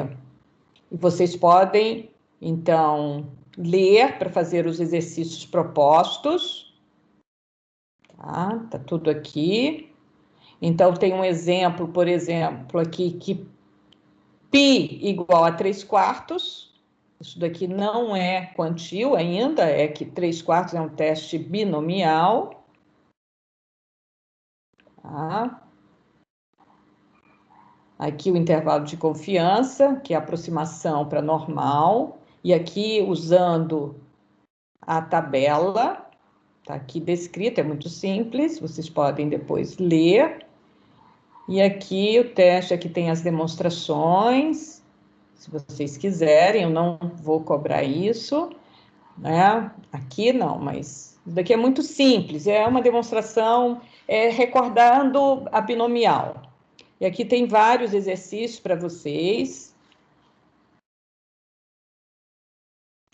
vocês podem, então, ler para fazer os exercícios propostos. Tá tudo aqui. Então, tem um exemplo, por exemplo, aqui, que π igual a 3/4. Isso daqui não é quantio ainda, é que 3/4 é um teste binomial. Tá? Aqui o intervalo de confiança, que é a aproximação para normal. E aqui, usando a tabela, está aqui descrita, é muito simples, vocês podem depois ler. E aqui o teste, aqui tem as demonstrações, se vocês quiserem, eu não vou cobrar isso, né? Aqui não, mas isso daqui é muito simples, é uma demonstração recordando a binomial. E aqui tem vários exercícios para vocês.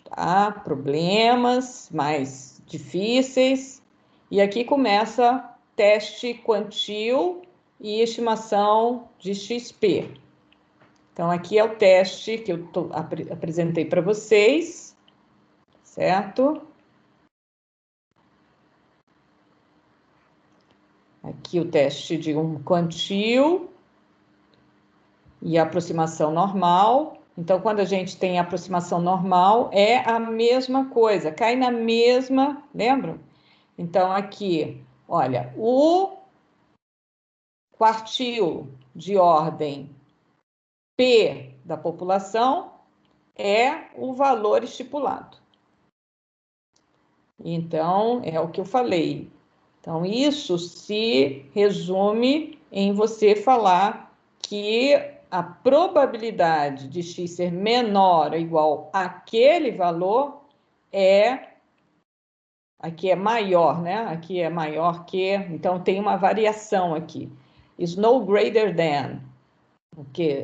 Tá? Problemas mais difíceis. E aqui começa teste quantio e estimação de XP. Então, aqui é o teste que eu apresentei para vocês, certo? Aqui o teste de um quantio e a aproximação normal. Então, quando a gente tem a aproximação normal, é a mesma coisa, cai na mesma, lembram? Então, aqui, olha, o quartil de ordem P da população é o valor estipulado. Então, é o que eu falei. Então, isso se resume em você falar que a probabilidade de x ser menor ou igual àquele valor aqui é maior, né? Aqui é maior que, então tem uma variação aqui. Is no greater than,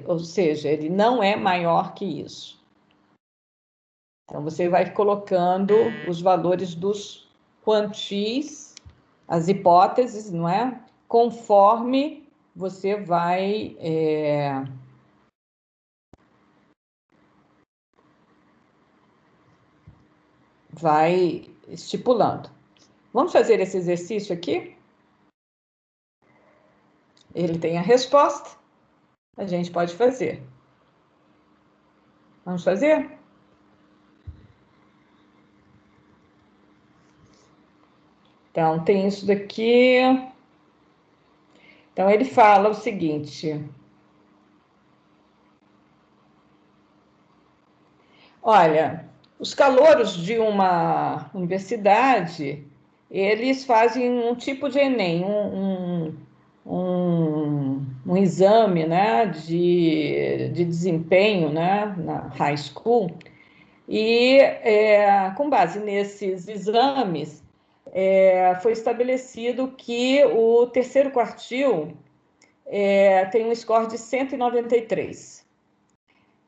ou seja, ele não é maior que isso. Então, você vai colocando os valores dos quantis, as hipóteses, não é? Conforme você vai estipulando. Vamos fazer esse exercício aqui? ele tem a resposta, a gente pode fazer. Vamos fazer? Então, tem isso daqui. Então, ele fala o seguinte. Olha, os calouros de uma universidade, eles fazem um tipo de Enem, um exame, né, de desempenho, né, na high school, e com base nesses exames, foi estabelecido que o terceiro quartil tem um score de 193.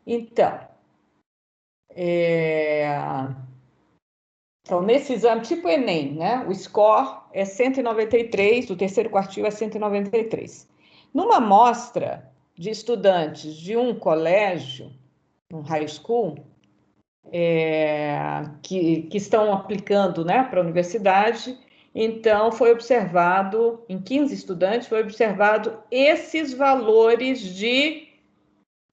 Então, nesse exame, tipo Enem, né? O score é 193, o terceiro quartil é 193. Numa amostra de estudantes de um colégio, um high school, que estão aplicando, né, para a universidade, então foi observado, em 15 estudantes, foi observado esses valores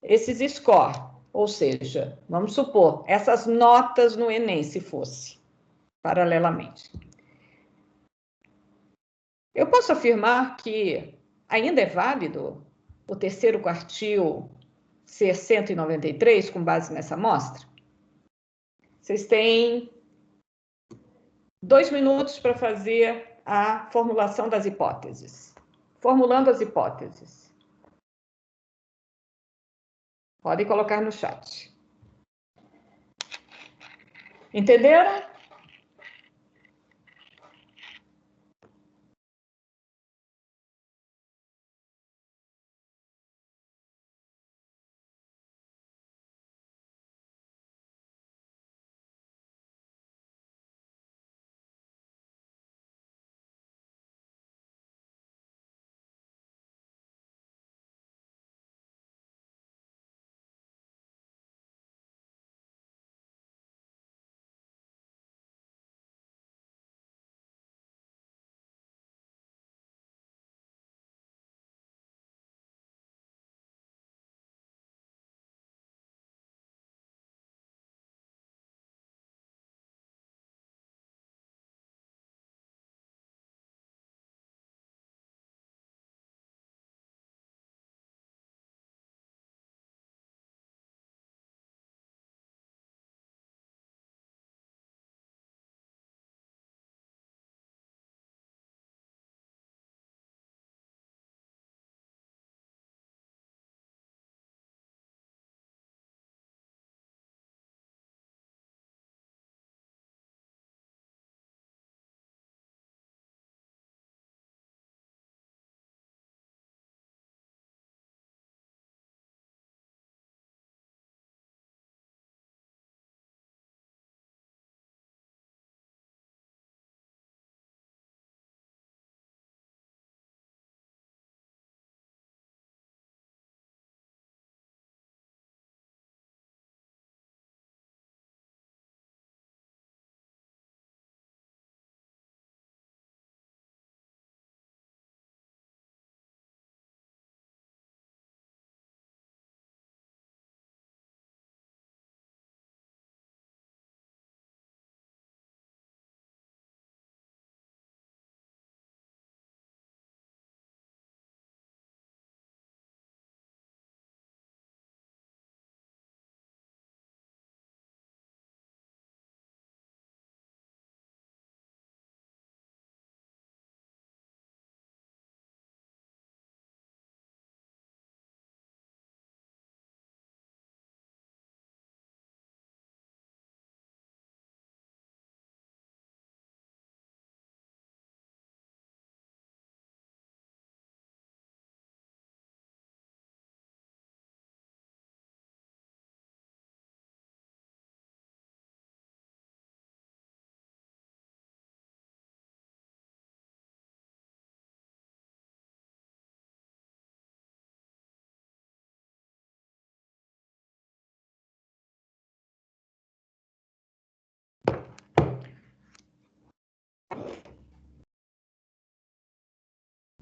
esses score, ou seja, vamos supor, essas notas no Enem, se fosse, paralelamente. Eu posso afirmar que ainda é válido o terceiro quartil ser 193, com base nessa amostra? Vocês têm 2 minutos para fazer a formulação das hipóteses. Formulando as hipóteses. Podem colocar no chat. Entenderam?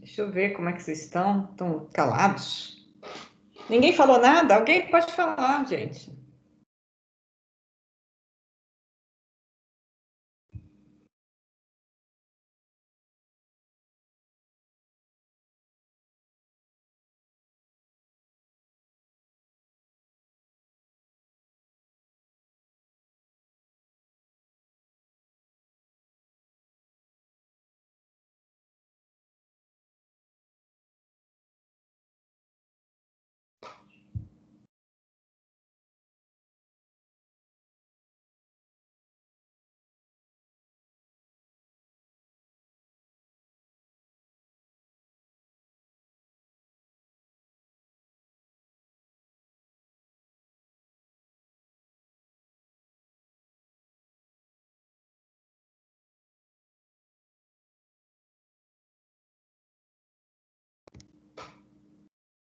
Deixa eu ver como é que vocês estão. Estão calados? Ninguém falou nada? Alguém pode falar, gente.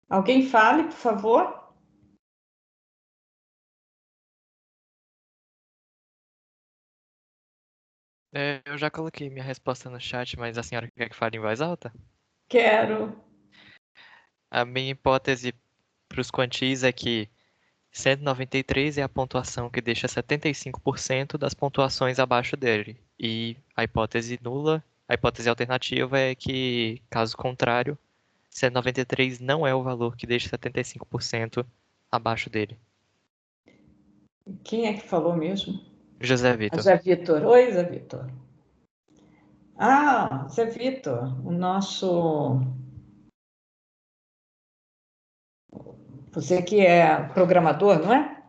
Alguém fale, por favor. Eu já coloquei minha resposta no chat, mas a senhora quer que fale em voz alta? Quero. A minha hipótese para os quantis é que 193 é a pontuação que deixa 75% das pontuações abaixo dele. E a hipótese nula, a hipótese alternativa é que, caso contrário, 193 não é o valor que deixa 75% abaixo dele. Quem é que falou mesmo? José Vitor. Zé Vitor. Oi, Zé Vitor. Ah, Zé Vitor, o nosso... Você que é programador, não é?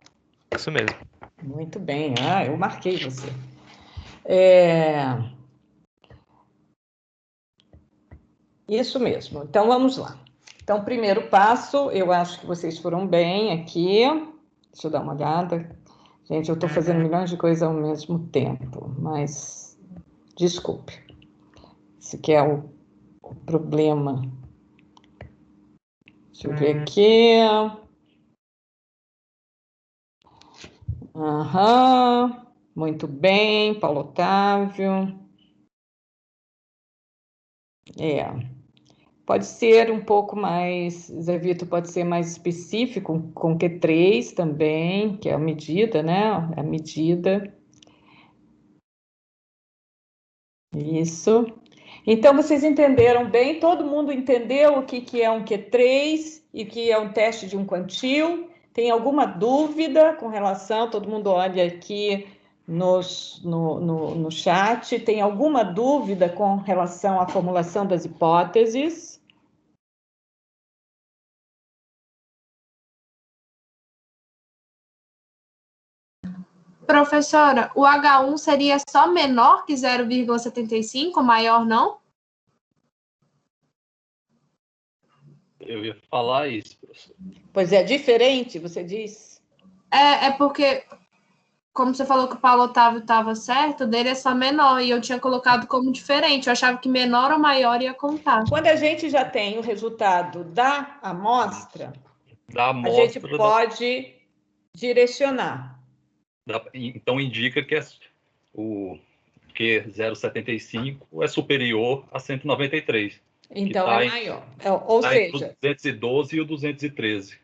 Isso mesmo. Muito bem. Ah, eu marquei você. Isso mesmo. Então, vamos lá. Então, primeiro passo, eu acho que vocês foram bem aqui. Deixa eu dar uma olhada. Gente, eu estou fazendo milhões de coisas ao mesmo tempo, mas desculpe. Esse aqui é o problema. Deixa eu ver aqui. Aham. Muito bem, Paulo Otávio. Pode ser um pouco mais, Zé Vitor, pode ser mais específico, com Q3 também, que é a medida, né? A medida. Isso. Então, vocês entenderam bem? Todo mundo entendeu o que é um Q3 e o que é um teste de um quantil? Tem alguma dúvida com relação? Todo mundo olha aqui no chat. Tem alguma dúvida com relação à formulação das hipóteses? Professora, o H1 seria só menor que 0,75, maior não? Eu ia falar isso, professor. Pois é, diferente, você diz? É porque, como você falou que o Paulo Otávio estava certo, o dele é só menor, e eu tinha colocado como diferente. Eu achava que menor ou maior ia contar. Quando a gente já tem o resultado da amostra, a gente pode direcionar. Então, indica que o Q075 é superior a 193. Então, é maior. Ou seja... Entre o 212 e o 213.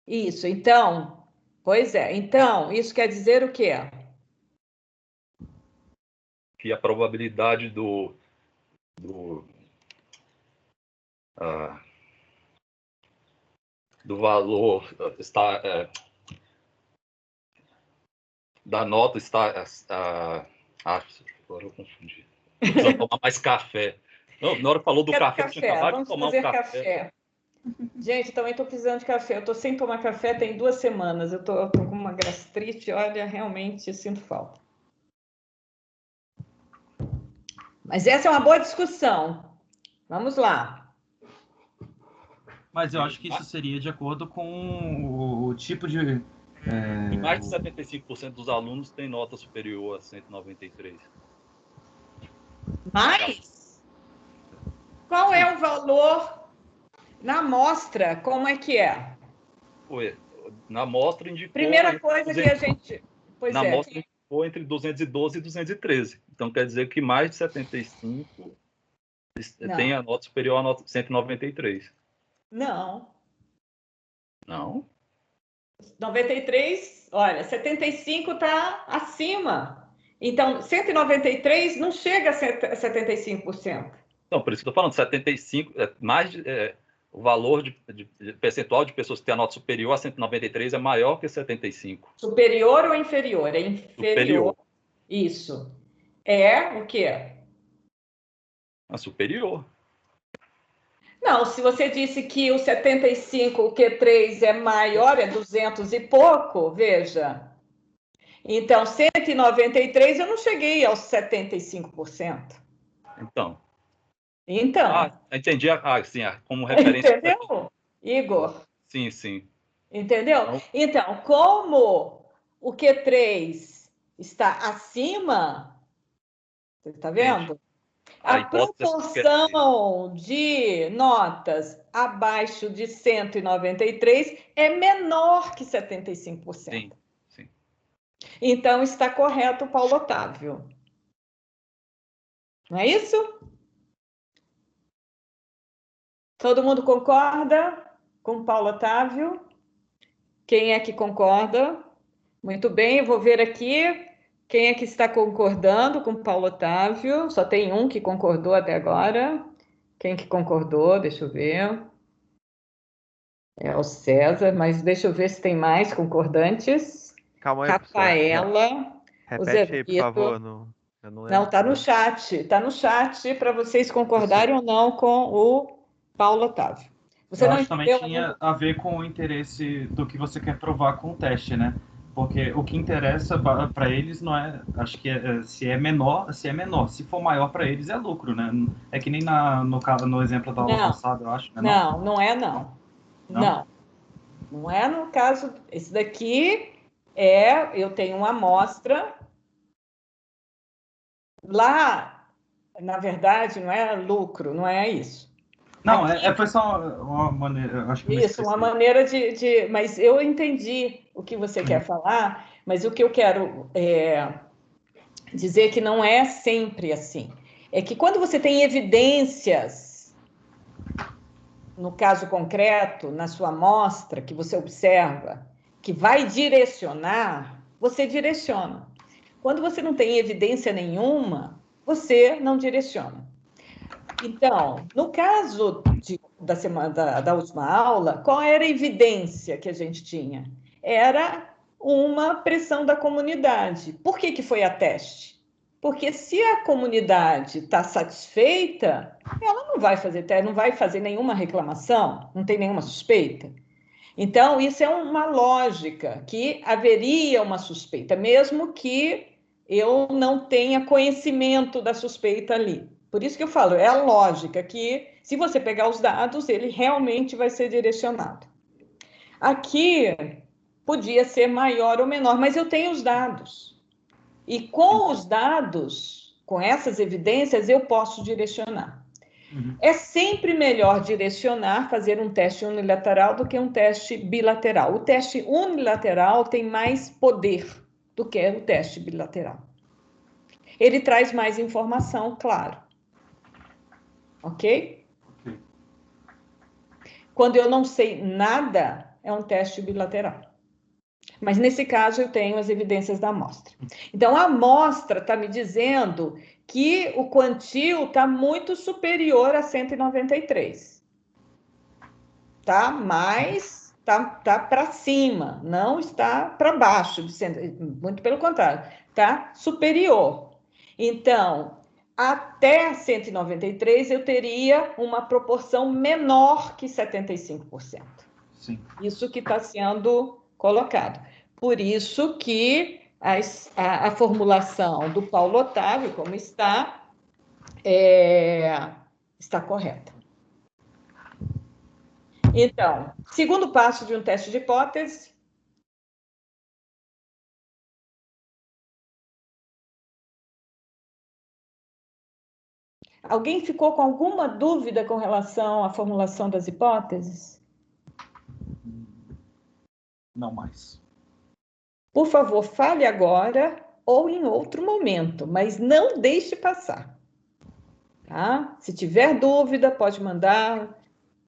Isso, então... Pois é. Então, isso quer dizer o quê? Que a probabilidade do valor está... da nota está... agora eu confundi. Eu preciso tomar mais café. Não, na hora que falou do café, eu tinha acabado de tomar um café. Gente, também estou precisando de café. Eu estou sem tomar café tem 2 semanas. Eu estou com uma gastrite, olha, realmente sinto falta. Mas essa é uma boa discussão. Vamos lá. Mas eu acho que isso seria de acordo com o tipo de... E mais de 75% dos alunos têm nota superior a 193. Mas qual é o valor na amostra? Como é que é? Na amostra indicou... Primeira coisa que a gente... Na amostra indicou entre 212 e 213. Então, quer dizer que mais de 75 Tem a nota superior à nota 193. Não. Não? 93, olha, 75 está acima. Então, 193 não chega a 75%. Não, por isso que eu estou falando, 75, o valor de percentual de pessoas que têm a nota superior a 193 é maior que 75. Superior ou inferior? É inferior. Superior. Isso. É o quê? Superior. Não, se você disse que o 75, o Q3 é maior, é 200 e pouco, veja. Então, 193 eu não cheguei aos 75%. Então. Entendi. Sim, como referência. Entendeu, Igor? Sim, sim. Entendeu? Então, como o Q3 está acima, você está vendo? A proporção de notas abaixo de 193 é menor que 75%. Sim, sim. Então, está correto, Paulo Otávio. Não é isso? Todo mundo concorda com Paulo Otávio? Quem é que concorda? Muito bem, eu vou ver aqui quem é que está concordando com Paulo Otávio. Só tem um que concordou até agora. Quem que concordou? Deixa eu ver. É o César, mas deixa eu ver se tem mais concordantes. Calma aí, Rafaela. Repete aí, por favor. Eu não lembro. Não, está no chat. Está no chat para vocês concordarem ou não com o Paulo Otávio. Você não entendeu? Também tinha a ver com o interesse do que você quer provar com o teste, né? Porque o que interessa para eles não é, acho que se é menor. Se for maior para eles é lucro, né? É que nem no exemplo da aula passada, eu acho. Né? Não é não. Não é no caso. Esse daqui eu tenho uma amostra. Lá, na verdade, não é lucro, não é isso. Não, foi só uma maneira, acho que isso, uma maneira de... Mas eu entendi o que você quer falar, mas o que eu quero dizer que não é sempre assim. É que quando você tem evidências, no caso concreto, na sua amostra, que você observa, que vai direcionar, você direciona. Quando você não tem evidência nenhuma, você não direciona. Então, no caso da última aula, qual era a evidência que a gente tinha? Era uma pressão da comunidade. Por que foi a teste? Porque se a comunidade está satisfeita, ela não vai fazer nenhuma reclamação, não tem nenhuma suspeita. Então, isso é uma lógica, que haveria uma suspeita, mesmo que eu não tenha conhecimento da suspeita ali. Por isso que eu falo, é a lógica que, se você pegar os dados, ele realmente vai ser direcionado. Aqui, podia ser maior ou menor, mas eu tenho os dados. E com os dados, com essas evidências, eu posso direcionar. É sempre melhor direcionar, fazer um teste unilateral do que um teste bilateral. O teste unilateral tem mais poder do que o teste bilateral. Ele traz mais informação, claro. Ok? Quando eu não sei nada, é um teste bilateral. Mas, nesse caso, eu tenho as evidências da amostra. Então, a amostra está me dizendo que o quantil está muito superior a 193. Tá? Mas está para cima, não está para baixo. Muito pelo contrário, está superior. Então, até 193, eu teria uma proporção menor que 75%. Sim. Isso que está sendo colocado. Por isso que a formulação do Paulo Otávio, como está correta. Então, segundo passo de um teste de hipótese. Alguém ficou com alguma dúvida com relação à formulação das hipóteses? Não mais. Por favor, fale agora ou em outro momento, mas não deixe passar. Tá? Se tiver dúvida, pode mandar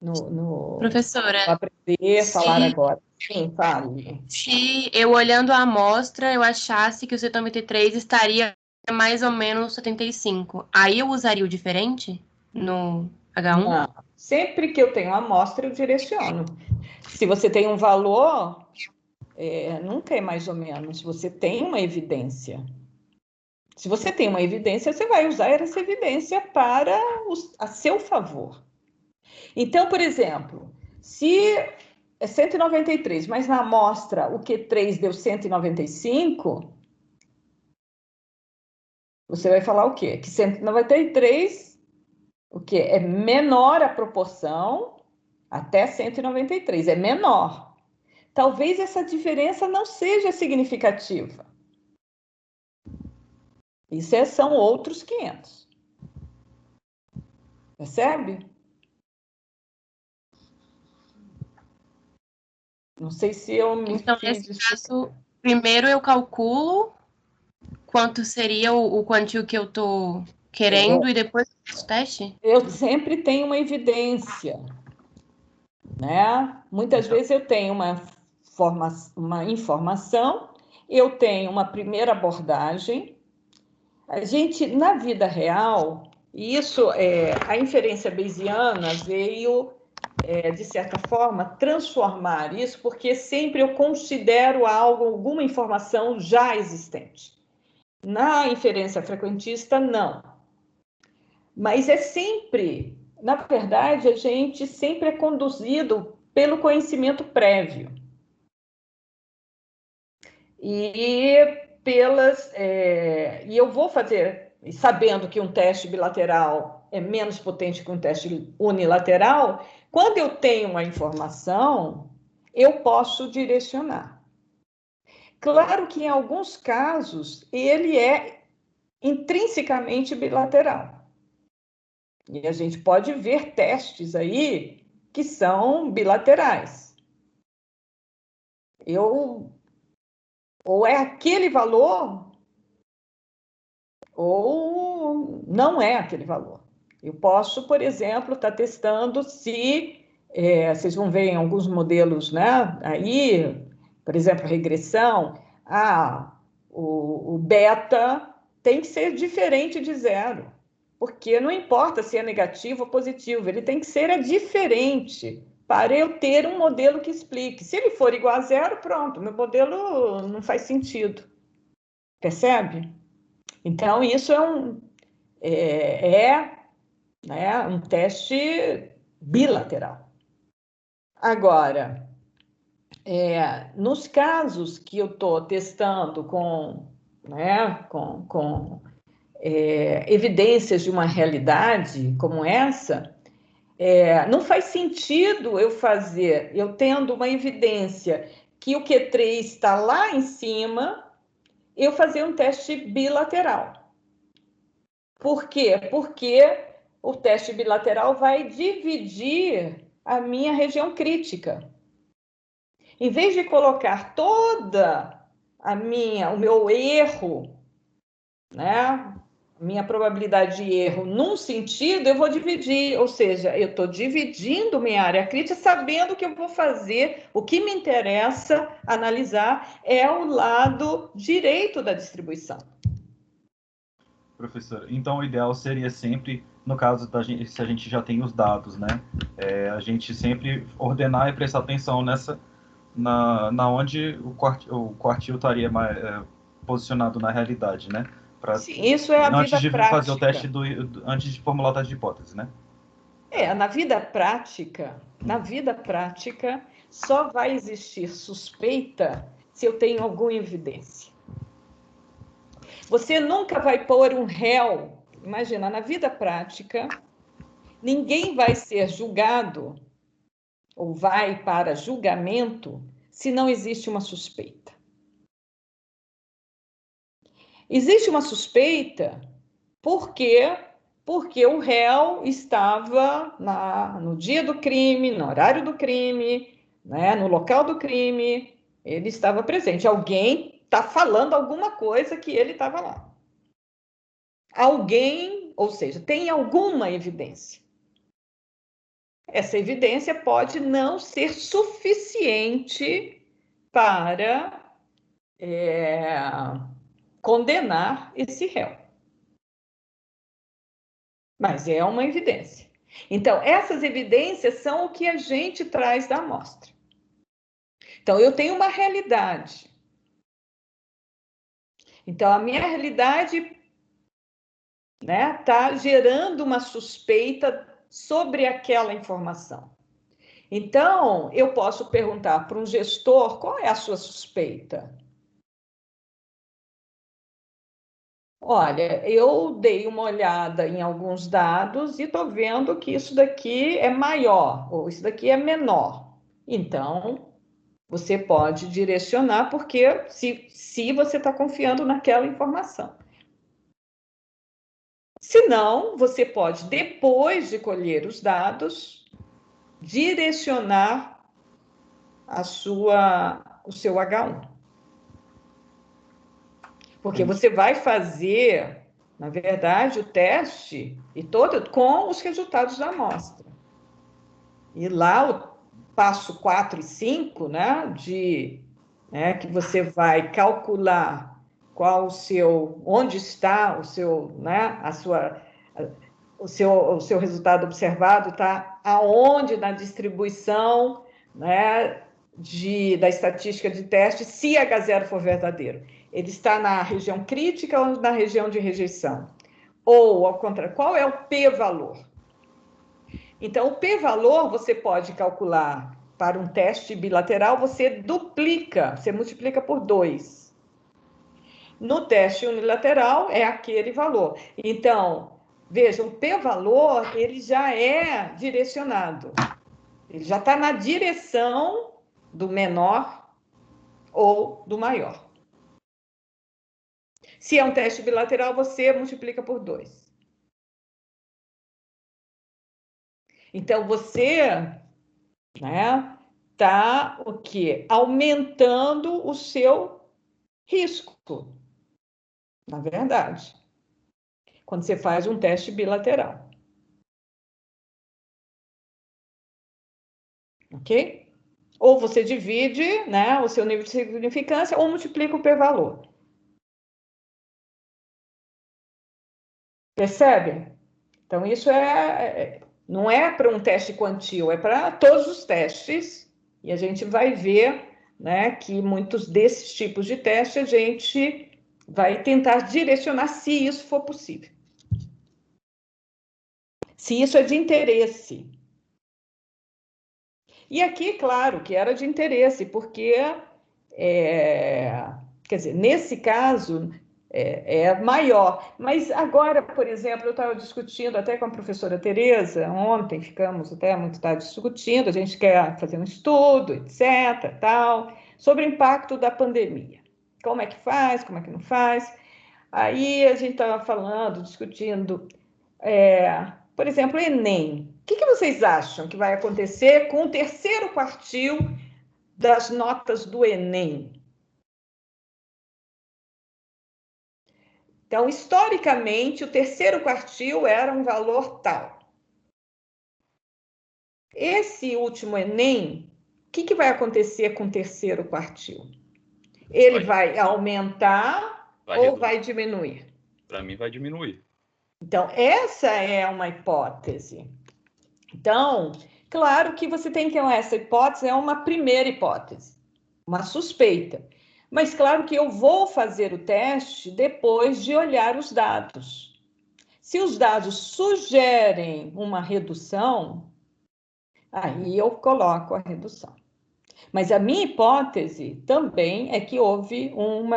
no Professora, aprender, falar agora. Sim, fale. Se eu olhando a amostra, eu achasse que o 193 estaria mais ou menos 75, aí eu usaria o diferente no H1? Não. Sempre que eu tenho uma amostra, eu direciono. Se você tem um valor, nunca é mais ou menos, você tem uma evidência. Se você tem uma evidência, você vai usar essa evidência a seu favor. Então, por exemplo, se é 193, mas na amostra o Q3 deu 195, você vai falar o quê? Que 193, o quê? É menor a proporção até 193, é menor. Talvez essa diferença não seja significativa. Isso são outros 500. Percebe? Não sei se eu me Então, nesse caso, primeiro eu calculo quanto seria o quantio que eu estou querendo e depois eu faço o teste? Eu sempre tenho uma evidência, né? Muitas vezes eu tenho uma informação, eu tenho uma primeira abordagem. A gente, na vida real, e isso, a inferência bayesiana veio, de certa forma, transformar isso, porque sempre eu considero alguma informação já existente. Na inferência frequentista, não. Mas é sempre, na verdade, a gente sempre é conduzido pelo conhecimento prévio. E eu vou fazer, sabendo que um teste bilateral é menos potente que um teste unilateral, quando eu tenho uma informação, eu posso direcionar. Claro que em alguns casos ele é intrinsecamente bilateral. E a gente pode ver testes aí que são bilaterais. Ou é aquele valor, ou não é aquele valor. Eu posso, por exemplo, estar testando se... vocês vão ver em alguns modelos, né? Aí, por exemplo, regressão. O beta tem que ser diferente de zero. Porque não importa se é negativo ou positivo, ele tem que ser diferente para eu ter um modelo que explique. Se ele for igual a zero, pronto, meu modelo não faz sentido. Percebe? Então, isso é um teste bilateral. Agora, nos casos que eu estou testando com evidências de uma realidade como essa, não faz sentido eu tendo uma evidência que o Q3 está lá em cima, eu fazer um teste bilateral. Por quê? Porque o teste bilateral vai dividir a minha região crítica. Em vez de colocar toda o meu erro, né? Minha probabilidade de erro num sentido, eu vou dividir, ou seja, eu estou dividindo minha área crítica, sabendo que eu vou fazer, o que me interessa analisar é o lado direito da distribuição. Professor, então o ideal seria sempre, no caso da gente, se a gente já tem os dados, né, a gente sempre ordenar e prestar atenção na onde o quartil estaria mais posicionado na realidade, né? Sim, isso é a vida prática. Antes de fazer o teste antes de formular o teste de hipótese, né? Na vida prática, só vai existir suspeita se eu tenho alguma evidência. Você nunca vai pôr um réu, imagina, na vida prática, ninguém vai ser julgado ou vai para julgamento se não existe uma suspeita. Existe uma suspeita porque o réu estava no dia do crime, no horário do crime, né, no local do crime, ele estava presente. Alguém está falando alguma coisa que ele estava lá. Alguém ou seja, tem alguma evidência. Essa evidência pode não ser suficiente para condenar esse réu. Mas é uma evidência. Então, essas evidências são o que a gente traz da amostra. Então, eu tenho uma realidade. Então, a minha realidade está gerando uma suspeita sobre aquela informação. Então, eu posso perguntar para um gestor qual é a sua suspeita. Olha, eu dei uma olhada em alguns dados e estou vendo que isso daqui é maior, ou isso daqui é menor. Então, você pode direcionar, porque se você está confiando naquela informação. Se não, você pode, depois de colher os dados, direcionar o seu H1. Porque você vai fazer, na verdade, o teste e todo com os resultados da amostra. E lá o passo 4 e 5, que você vai calcular onde está o seu resultado observado, está aonde na distribuição, da estatística de teste, se H0 for verdadeiro. Ele está na região crítica ou na região de rejeição? Ou, ao contrário, qual é o p-valor? Então, o p-valor você pode calcular para um teste bilateral, você duplica, você multiplica por 2. No teste unilateral, é aquele valor. Então, vejam, o p-valor, ele já é direcionado. Ele já está na direção do menor ou do maior. Se é um teste bilateral, você multiplica por 2. Então, você está o quê? Aumentando o seu risco, na verdade, quando você faz um teste bilateral. Ok? Ou você divide o seu nível de significância ou multiplica o p-valor. Percebe? Então, isso não é para um teste quantio, é para todos os testes. E a gente vai ver que muitos desses tipos de teste a gente vai tentar direcionar se isso for possível. Se isso é de interesse. E aqui, claro, que era de interesse, porque, quer dizer, nesse caso, é maior. Mas agora, por exemplo, eu estava discutindo até com a professora Tereza, ontem ficamos até muito tarde discutindo, a gente quer fazer um estudo, etc., sobre o impacto da pandemia. Como é que faz, como é que não faz. Aí a gente estava falando, discutindo, por exemplo, o Enem. O que vocês acham que vai acontecer com o terceiro quartil das notas do Enem? Então, historicamente, o terceiro quartil era um valor tal. Esse último Enem, o que vai acontecer com o terceiro quartil? Ele vai aumentar ou vai diminuir? Para mim, vai diminuir. Então, essa é uma hipótese. Então, claro que você tem que... Essa hipótese é uma primeira hipótese, uma suspeita. Mas, claro que eu vou fazer o teste depois de olhar os dados. Se os dados sugerem uma redução, aí eu coloco a redução. Mas a minha hipótese também é que houve um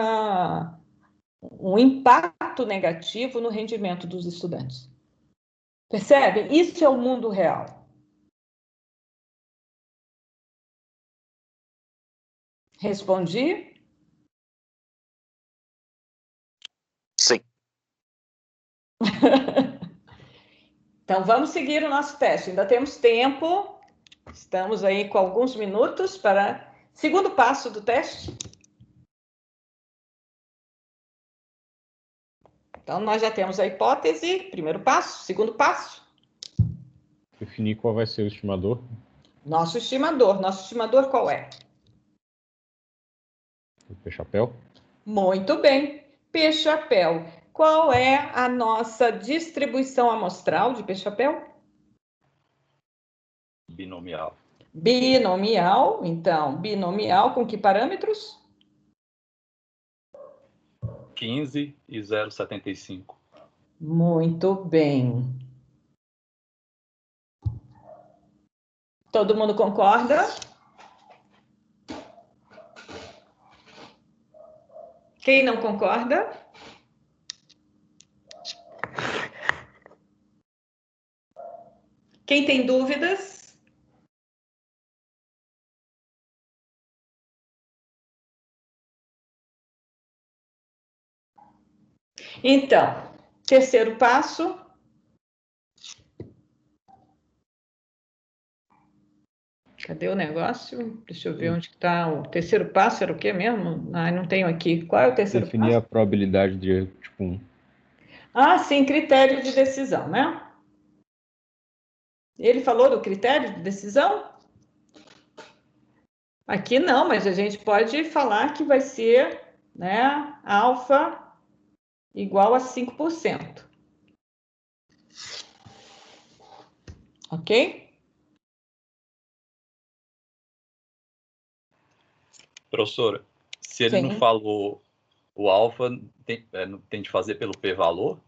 impacto negativo no rendimento dos estudantes. Percebe? Isso é o mundo real. Respondi? Sim. Então, vamos seguir o nosso teste. Ainda temos tempo. Estamos aí com alguns minutos para... Segundo passo do teste. Então, nós já temos a hipótese, primeiro passo, segundo passo. Definir qual vai ser o estimador. Nosso estimador qual é? O P-chapéu. Muito bem, P-chapéu. Qual é a nossa distribuição amostral de P-chapéu? Binomial. Binomial, então, binomial com que parâmetros? 15 e 0,75. Muito bem. Todo mundo concorda? Quem não concorda? Quem tem dúvidas? Então, terceiro passo. Cadê o negócio? Deixa eu ver onde está o terceiro passo. Era o quê mesmo? Ah, não tenho aqui. Qual é o terceiro passo? Definir a probabilidade de erro tipo 1. Ah, sim, critério de decisão, né? Ele falou do critério de decisão? Aqui não, mas a gente pode falar que vai ser, né, alfa igual a 5%. Ok? Professora, se ele não falou o alfa, tem de fazer pelo p-valor?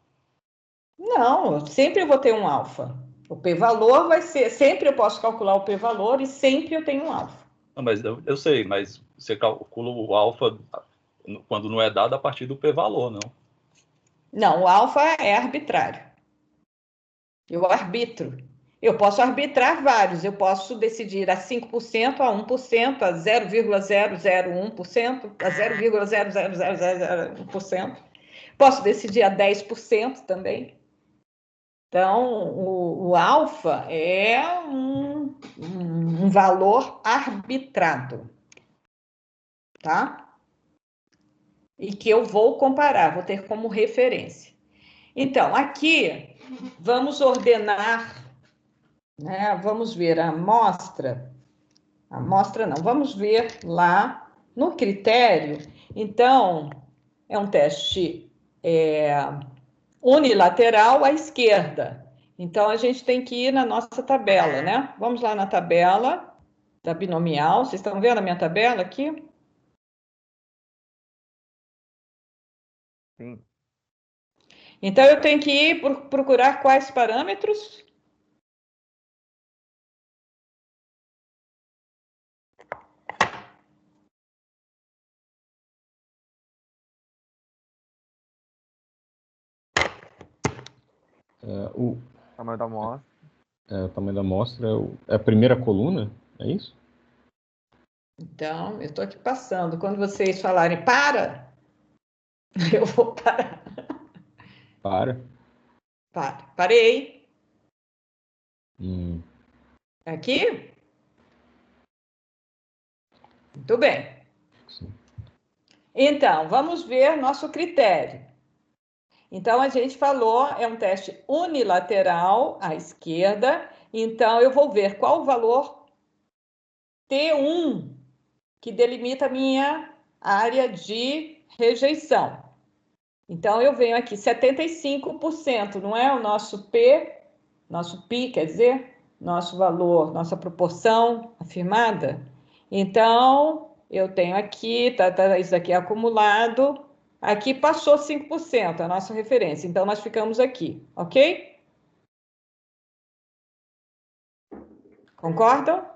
Não, sempre eu vou ter um alfa. O p-valor vai ser... Sempre eu posso calcular o p-valor e sempre eu tenho um alfa. Não, mas eu sei, mas você calcula o alfa quando não é dado a partir do p-valor, não? Não, o alfa é arbitrário. Eu arbitro. Eu posso arbitrar vários. Eu posso decidir a 5%, a 1%, a 0,001%, a 0,00001%. Posso decidir a 10% também. Então, o alfa é um valor arbitrado, tá? E que eu vou comparar, vou ter como referência. Então, aqui, vamos ordenar, né? Vamos ver a amostra não, vamos ver lá no critério. Então, é um teste unilateral à esquerda. Então, a gente tem que ir na nossa tabela, né? Vamos lá na tabela da binomial. Vocês estão vendo a minha tabela aqui? Sim. Então, eu tenho que ir procurar quais parâmetros? O tamanho da amostra. O tamanho da amostra é a primeira coluna, é isso? Então, eu estou aqui passando. Quando vocês falarem para, eu vou parar. Parei. Aqui? Muito bem. Sim. Então, vamos ver nosso critério. Então, a gente falou, é um teste unilateral à esquerda. Então, eu vou ver qual o valor T1 que delimita a minha área de rejeição. Então, eu venho aqui, 75%, não é o nosso P, quer dizer, nosso valor, nossa proporção afirmada. Então, eu tenho aqui, isso aqui é acumulado, aqui passou 5%, a nossa referência. Então, nós ficamos aqui, ok? Concordam?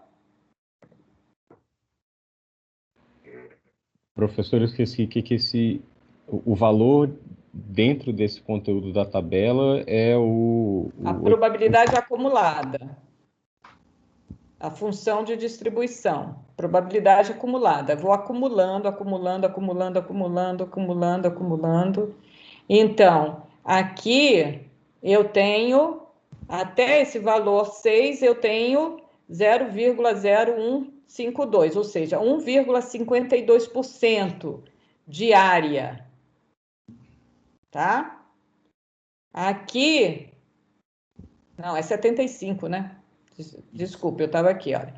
Professor, eu esqueci que o valor dentro desse conteúdo da tabela é a probabilidade acumulada. A função de distribuição. Probabilidade acumulada. Vou acumulando. Então, aqui eu tenho, até esse valor 6, eu tenho 0,0152, ou seja, 1,52% de área. Tá? Aqui, não, é 75, né? Desculpa, eu estava aqui, olha.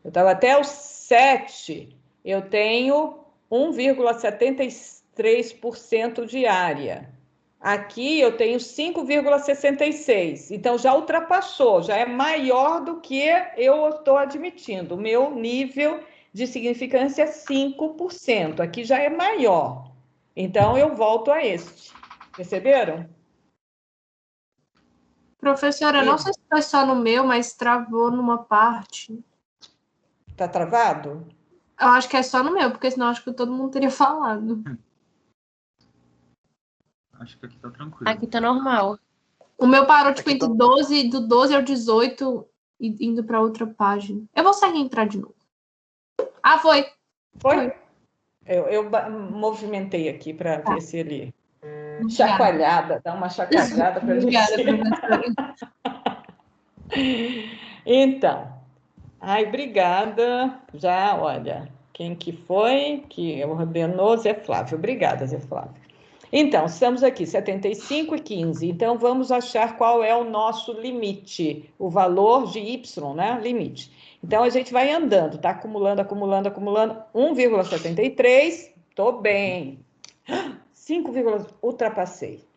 Eu estava até o 7, eu tenho 1,73% de área. Aqui eu tenho 5,66. Então, já ultrapassou, já é maior do que eu estou admitindo. O meu nível de significância é 5%. Aqui já é maior. Então, eu volto a este. Perceberam? Professora, eu não sei se foi só no meu, mas travou numa parte. Tá travado? Eu acho que é só no meu, porque senão acho que todo mundo teria falado. Acho que aqui tá tranquilo. Aqui tá normal. O meu parou, tipo, entre 12, do 12 ao 18, e indo para outra página. Eu vou sair e entrar de novo. Ah, foi. Foi? Eu movimentei aqui para ver se ele... Chacoalhada, dá uma chacoalhada para a gente... Então, obrigada. Já, olha, quem que foi que ordenou? Zé Flávio. Obrigada, Zé Flávio. Então, estamos aqui, 75 e 15. Então, vamos achar qual é o nosso limite, o valor de Y, né? Limite. Então, a gente vai andando, tá? Acumulando. 1,73, tô bem. 5, ultrapassei.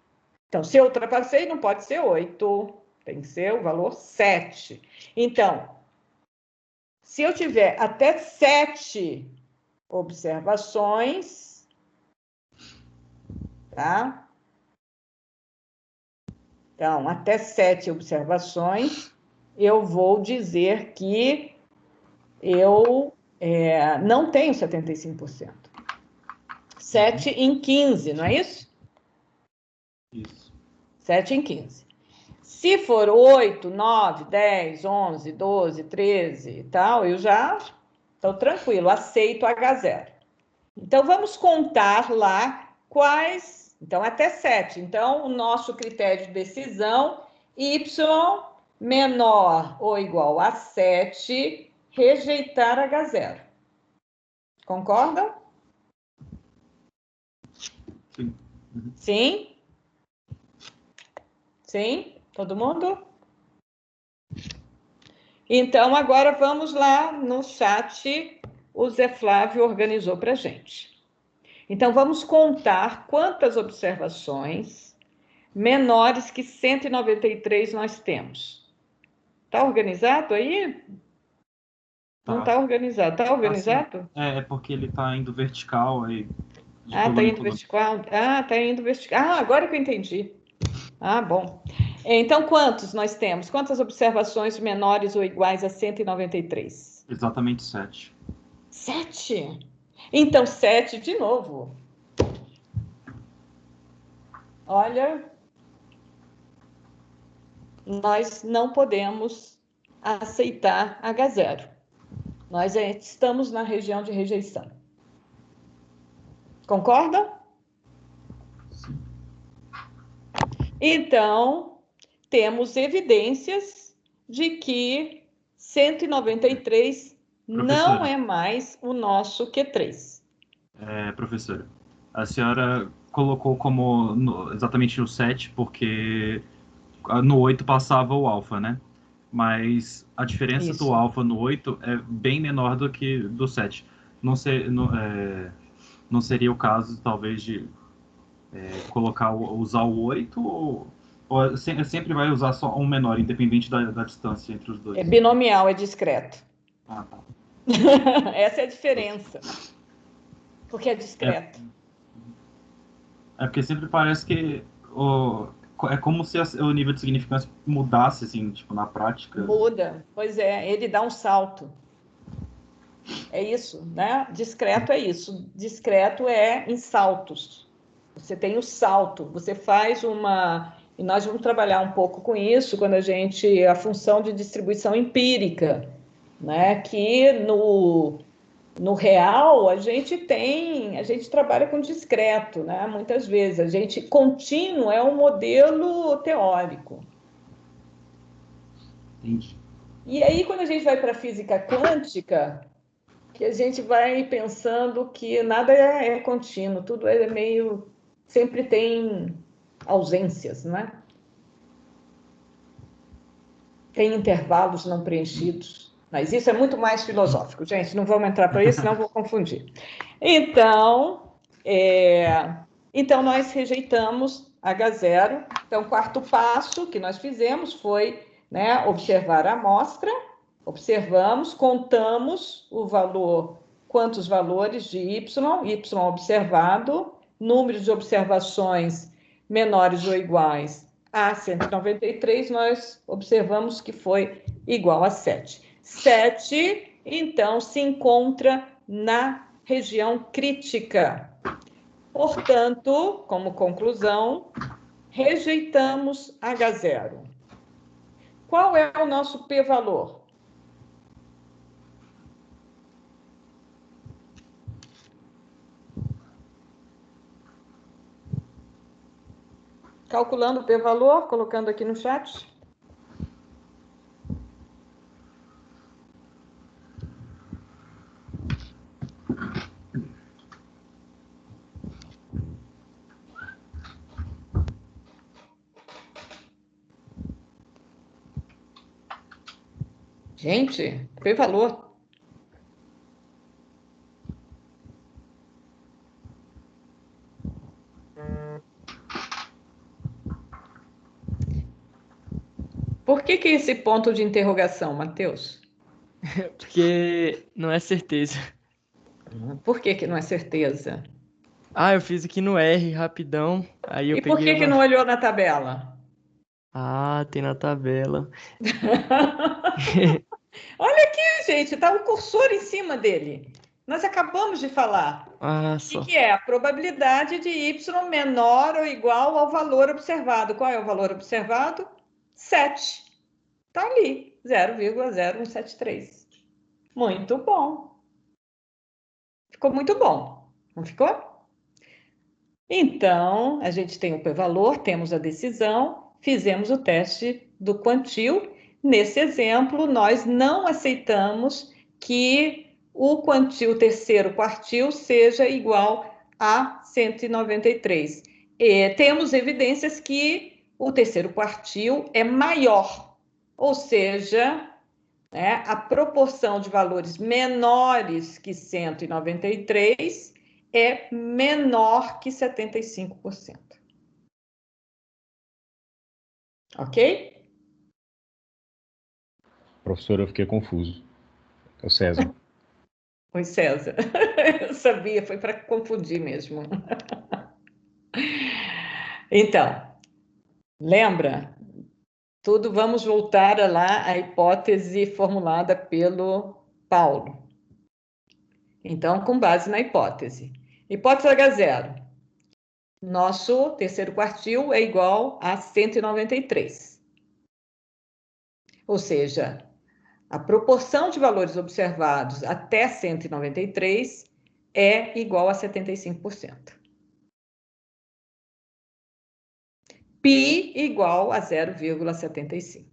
Então, se eu ultrapassei, não pode ser 8, tem que ser o valor 7. Então, se eu tiver até 7 observações, tá? Então, até 7 observações, eu vou dizer que eu não tenho 75%. 7 em 15, não é isso? Isso. 7 em 15. Se for 8, 9, 10, 11, 12, 13 e tal, eu já estou tranquilo, aceito H0. Então, vamos contar lá quais... Então, até 7. Então, o nosso critério de decisão, Y menor ou igual a 7, rejeitar H0. Concordam? Sim. Sim? Sim? Todo mundo? Então, agora vamos lá no chat, o Zé Flávio organizou para a gente. Então, vamos contar quantas observações menores que 193 nós temos. Está organizado aí? Não está organizado. Está organizado? É porque ele está indo vertical aí. Está indo vertical. Está indo vertical. Agora que eu entendi. Bom. Então, quantos nós temos? Quantas observações menores ou iguais a 193? Exatamente 7. 7? Então, 7 de novo. Olha, nós não podemos aceitar H0. Nós estamos na região de rejeição. Concorda? Sim. Então, temos evidências de que 193 não é mais o nosso Q3. Professora, a senhora colocou como exatamente o 7, porque no 8 passava o alfa, né? Mas a diferença do alfa no 8 é bem menor do que do 7. Não seria o caso, talvez, de usar o 8 ou sempre vai usar só um menor, independente da distância entre os dois? É binomial, é discreto. Tá. Essa é a diferença. Porque é discreto. Porque sempre parece que é como se o nível de significância mudasse, assim, tipo, na prática. Muda, pois é, ele dá um salto. É isso, né? Discreto é isso. Discreto é em saltos. Você tem o salto, você faz uma... E nós vamos trabalhar um pouco com isso quando a função de distribuição empírica, né? Que no real a gente trabalha com discreto, né? Muitas vezes. Contínuo é um modelo teórico. Entendi. E aí, quando a gente vai para a física quântica, que a gente vai pensando que nada é contínuo, tudo é meio... Sempre tem ausências, né? tem intervalos não preenchidos. Mas isso é muito mais filosófico, gente. Não vamos entrar para isso, senão vou confundir. Então, nós rejeitamos H0. Então, o quarto passo que nós fizemos foi, né, observar a amostra. Observamos, contamos o valor, quantos valores de y observado, número de observações menores ou iguais a 193, nós observamos que foi igual a 7. 7, então, se encontra na região crítica. Portanto, como conclusão, rejeitamos H0. Qual é o nosso p-valor? Calculando o p-valor, colocando aqui no chat. Gente, p-valor. Por que esse ponto de interrogação, Matheus? Porque não é certeza. Por que não é certeza? Eu fiz aqui no R, rapidão. Aí eu peguei. E por que não olhou na tabela? Tem na tabela. Olha aqui, gente, tá o cursor em cima dele. Nós acabamos de falar. O que é? A probabilidade de y menor ou igual ao valor observado. Qual é o valor observado? 7. Está ali, 0,0173. Muito bom. Ficou muito bom, não ficou? Então, a gente tem o p-valor, temos a decisão, fizemos o teste do quantil. Nesse exemplo, nós não aceitamos que o quantil terceiro quartil seja igual a 193. Temos evidências que o terceiro quartil é maior, ou seja, né, a proporção de valores menores que 193 é menor que 75%. Ok? Professor, eu fiquei confuso. É o César. Oi, César. Eu sabia, foi para confundir mesmo. Então, lembra? Vamos voltar lá à hipótese formulada pelo Paulo. Então, com base na hipótese. Hipótese H0. Nosso terceiro quartil é igual a 193. Ou seja, a proporção de valores observados até 193 é igual a 75%. Π igual a 0,75.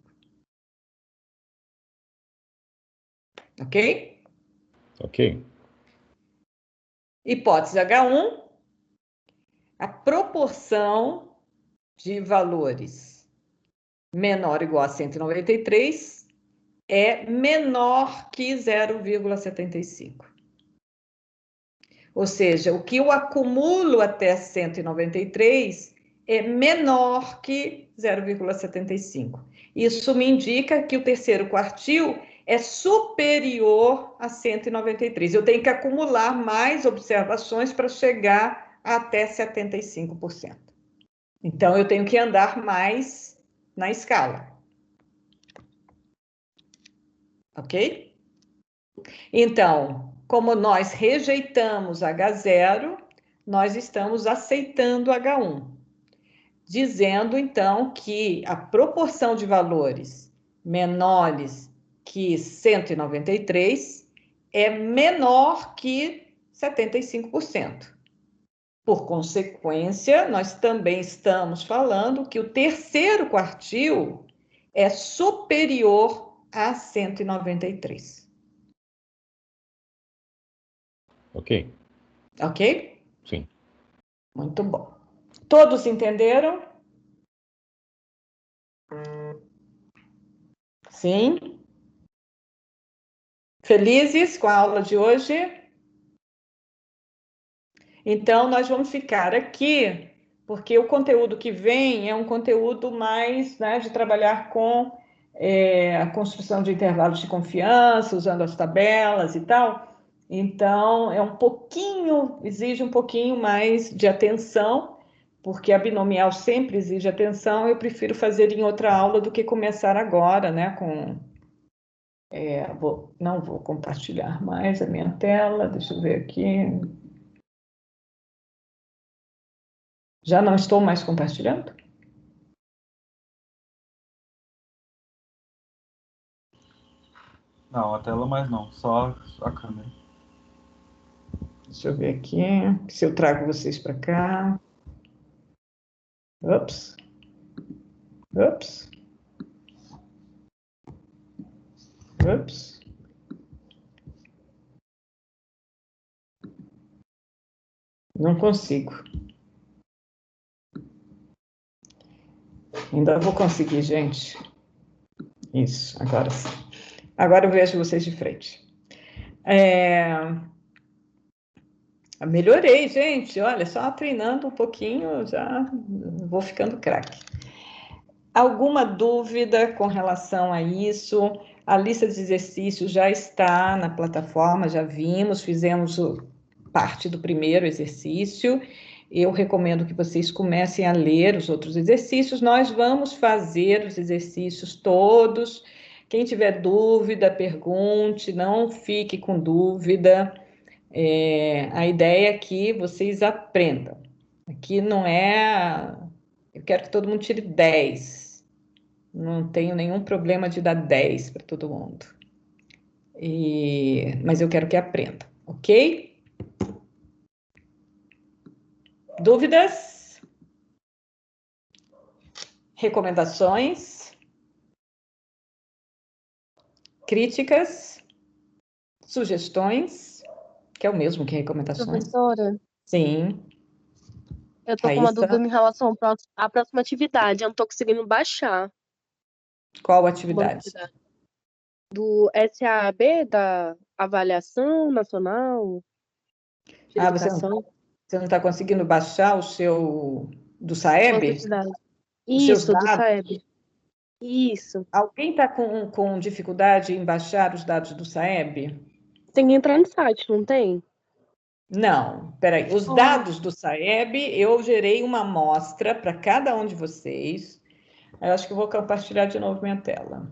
Ok? Ok. Hipótese H1, a proporção de valores menor ou igual a 193 é menor que 0,75. Ou seja, o que eu acumulo até 193 é menor que 0,75. Isso me indica que o terceiro quartil é superior a 193. Eu tenho que acumular mais observações para chegar até 75%. Então, eu tenho que andar mais na escala. Ok? Então, como nós rejeitamos H0, nós estamos aceitando H1, dizendo, então, que a proporção de valores menores que 193 é menor que 75%. Por consequência, nós também estamos falando que o terceiro quartil é superior a 193. Ok. Ok? Sim. Muito bom. Todos entenderam? Sim? Felizes com a aula de hoje? Então, nós vamos ficar aqui, porque o conteúdo que vem é um conteúdo mais, né, de trabalhar com a construção de intervalos de confiança, usando as tabelas e tal. Então, exige um pouquinho mais de atenção, porque a binomial sempre exige atenção. Eu prefiro fazer em outra aula do que começar agora, né, não vou compartilhar mais a minha tela, deixa eu ver aqui. Já não estou mais compartilhando? Não, a tela mais não, só a câmera. Deixa eu ver aqui, se eu trago vocês para cá. Ups. Não consigo. Ainda vou conseguir, gente. Isso, agora sim. Agora eu vejo vocês de frente. Melhorei, gente. Olha, só treinando um pouquinho, já vou ficando craque. Alguma dúvida com relação a isso? A lista de exercícios já está na plataforma, já vimos, fizemos parte do primeiro exercício. Eu recomendo que vocês comecem a ler os outros exercícios. Nós vamos fazer os exercícios todos. Quem tiver dúvida, pergunte, não fique com dúvida. A ideia é que vocês aprendam. Aqui não é... Eu quero que todo mundo tire 10. Não tenho nenhum problema de dar 10 para todo mundo. Mas eu quero que aprenda, ok? Dúvidas? Recomendações? Críticas? Sugestões? Que é o mesmo que recomendações. Professora? Sim. Eu tô com uma dúvida em relação à próxima atividade. Eu não tô conseguindo baixar. Qual atividade? Do SAB, da Avaliação Nacional de Educação. Você não está conseguindo baixar o seu do SAEB? Isso, do SAEB. Isso. Alguém está com dificuldade em baixar os dados do SAEB? Tem que entrar no site, não tem? Não, peraí. Os dados do SAEB, eu gerei uma amostra para cada um de vocês. Eu acho que eu vou compartilhar de novo minha tela.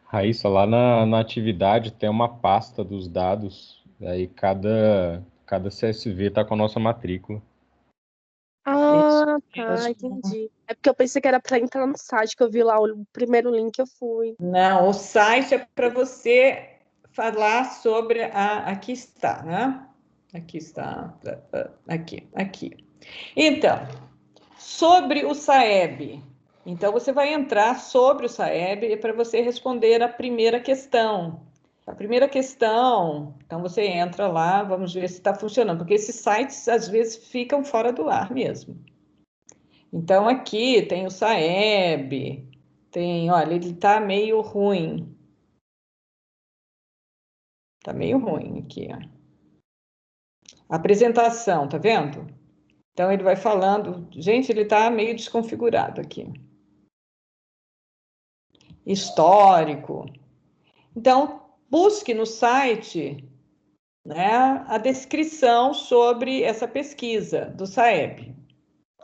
Raíssa, lá na atividade tem uma pasta dos dados, aí cada CSV está com a nossa matrícula. Ah, tá, entendi. É porque eu pensei que era para entrar no site, que eu vi lá o primeiro link, eu fui. Não, o site é para você falar sobre aqui está, né? Aqui está, aqui. Então, sobre o SAEB. Então, você vai entrar sobre o SAEB para você responder a primeira questão. A primeira questão, então você entra lá, vamos ver se está funcionando, porque esses sites às vezes ficam fora do ar mesmo. Então, aqui tem o SAEB, olha, ele está meio ruim. Está meio ruim aqui, ó. Apresentação, tá vendo? Então, ele vai falando, gente, ele está meio desconfigurado aqui. Histórico. Então, busque no site, né, a descrição sobre essa pesquisa do SAEB.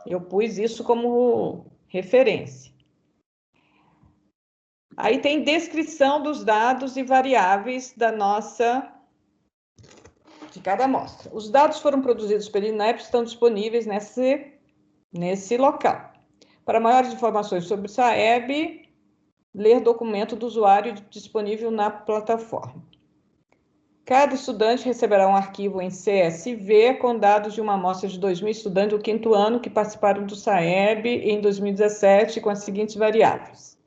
Eu pus isso como referência. Aí tem descrição dos dados e variáveis de cada amostra. Os dados foram produzidos pelo INEP e estão disponíveis nesse local. Para maiores informações sobre o SAEB, ler documento do usuário disponível na plataforma. Cada estudante receberá um arquivo em CSV com dados de uma amostra de 2.000 estudantes do 5º ano que participaram do SAEB em 2017 com as seguintes variáveis.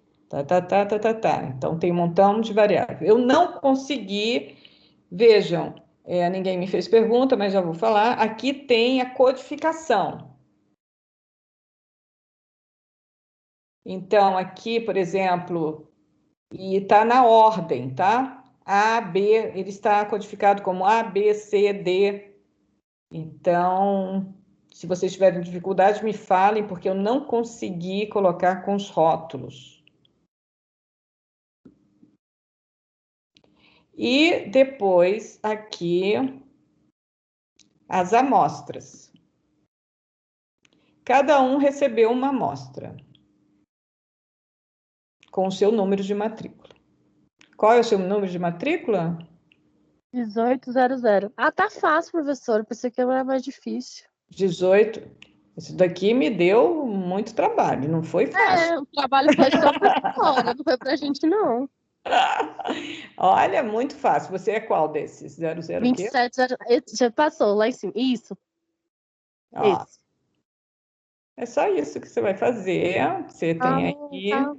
Então, tem um montão de variáveis. Eu não consegui, vejam, ninguém me fez pergunta, mas já vou falar. Aqui tem a codificação. Então, aqui, por exemplo, e está na ordem, tá? A, B, ele está codificado como A, B, C, D. Então, se vocês tiverem dificuldade, me falem, porque eu não consegui colocar com os rótulos. E depois, aqui, as amostras. Cada um recebeu uma amostra com o seu número de matrícula. Qual é o seu número de matrícula? 1800. Ah, tá fácil, professor. Pensei que era mais difícil. 18. Isso daqui me deu muito trabalho, não foi fácil. O trabalho foi só para a escola, não foi para a gente, não. Olha, muito fácil. Você é qual desses? 00 o quê? 27, já passou lá em cima. Isso. Ó, é só isso que você vai fazer. Você tem aqui. Tá.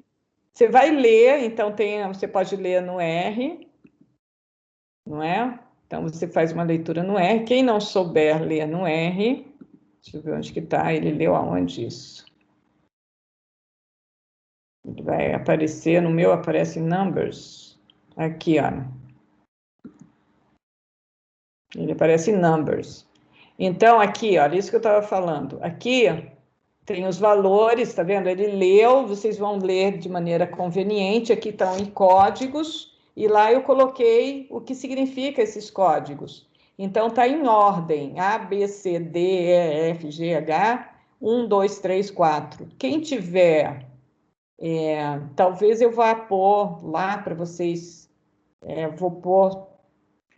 Você vai ler, então você pode ler no R, não é? Então você faz uma leitura no R. Quem não souber ler no R, deixa eu ver onde que está. Ele leu aonde isso? Ele vai aparecer, no meu aparece numbers. Aqui, ó. Ele aparece numbers. Então, aqui, olha, isso que eu estava falando. Aqui tem os valores, tá vendo? Ele leu, vocês vão ler de maneira conveniente. Aqui estão em códigos, e lá eu coloquei o que significa esses códigos. Então, está em ordem, A, B, C, D, E, F, G, H, 1, 2, 3, 4. Quem tiver, talvez eu vá pôr lá para vocês, vou pôr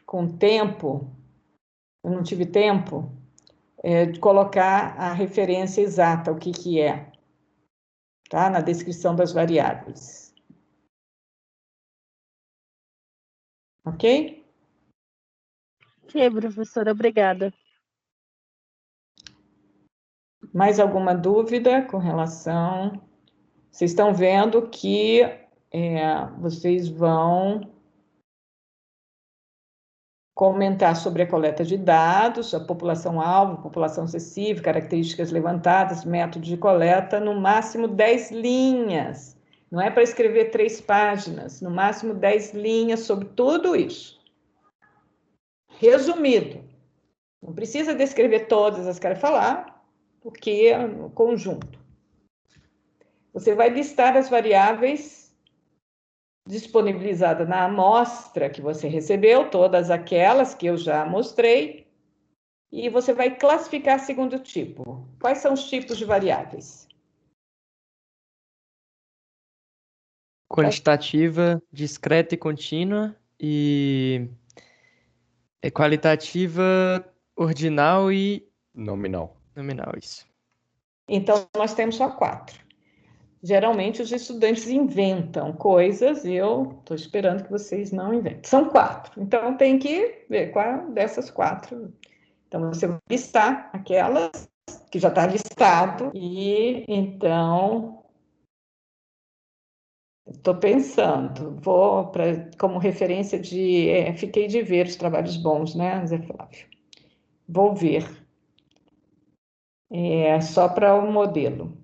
com tempo, eu não tive tempo, de colocar a referência exata, o que que é, tá? Na descrição das variáveis. Ok? Ok, professora, obrigada. Mais alguma dúvida com relação... Vocês estão vendo que vocês vão comentar sobre a coleta de dados, a população-alvo, população acessível, características levantadas, método de coleta, no máximo 10 linhas. Não é para escrever 3 páginas, no máximo 10 linhas sobre tudo isso. Resumido. Não precisa descrever todas as que quero falar, porque é um conjunto. Você vai listar as variáveis disponibilizadas na amostra que você recebeu, todas aquelas que eu já mostrei, e você vai classificar segundo tipo. Quais são os tipos de variáveis? Quantitativa, discreta e contínua, e qualitativa, ordinal e... Nominal. Nominal, isso. Então, nós temos só 4. Geralmente, os estudantes inventam coisas e eu estou esperando que vocês não inventem. São 4. Então, tem que ver qual dessas 4. Então, você vai listar aquelas que já está listado. E, então, estou pensando, vou, como referência fiquei de ver os trabalhos bons, né, Zé Flávio? Vou ver. Só para o modelo.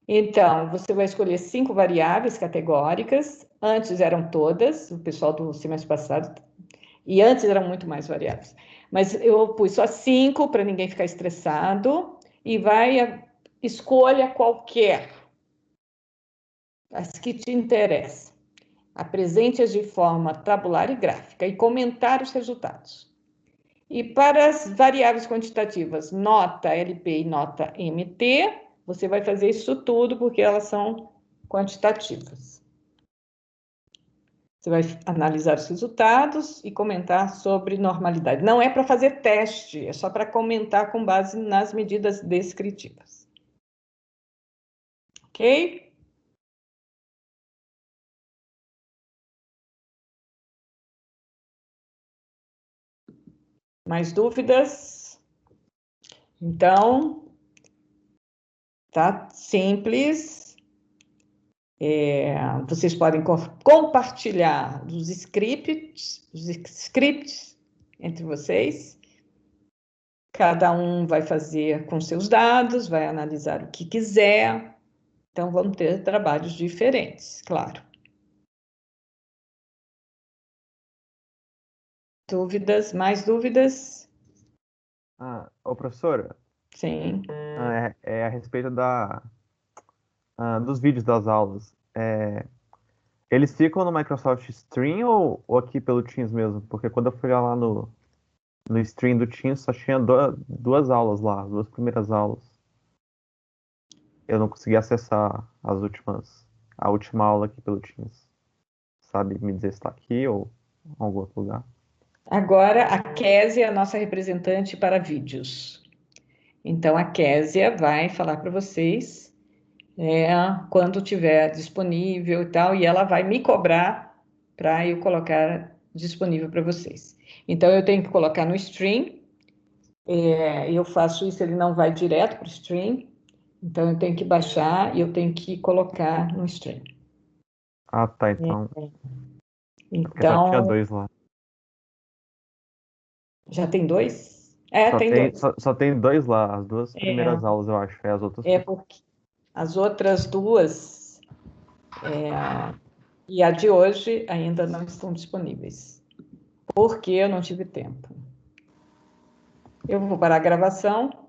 Então, você vai escolher 5 variáveis categóricas. Antes eram todas, o pessoal do semestre passado, e antes eram muito mais variáveis. Mas eu pus só 5 para ninguém ficar estressado, e escolha qualquer, as que te interessam. Apresente-as de forma tabular e gráfica, e comentar os resultados. E para as variáveis quantitativas, nota LP e nota MT, você vai fazer isso tudo porque elas são quantitativas. Você vai analisar os resultados e comentar sobre normalidade. Não é para fazer teste, é só para comentar com base nas medidas descritivas. Ok? Mais dúvidas? Então, tá simples. Vocês podem compartilhar os scripts entre vocês. Cada um vai fazer com seus dados, vai analisar o que quiser, Então, vamos ter trabalhos diferentes, claro. Dúvidas? Mais dúvidas? Professora? Sim. É a respeito dos vídeos das aulas. Eles ficam no Microsoft Stream ou aqui pelo Teams mesmo? Porque quando eu fui lá no stream do Teams, só tinha duas aulas lá, as 2 primeiras aulas. Eu não consegui acessar a última aula aqui pelo Teams. Sabe me dizer se está aqui ou em algum outro lugar? Agora, a Késia é a nossa representante para vídeos. Então, a Késia vai falar para vocês quando tiver disponível e tal, e ela vai me cobrar para eu colocar disponível para vocês. Então, eu tenho que colocar no stream, eu faço isso, ele não vai direto para o stream, então eu tenho que baixar e eu tenho que colocar no stream. Ah, tá, então. Porque só tinha 2 lá. Já tem 2? Tem 2. Só tem 2 lá, as 2 primeiras aulas, eu acho. As outras. Porque as outras 2 e a de hoje ainda não estão disponíveis, porque eu não tive tempo. Eu vou parar a gravação.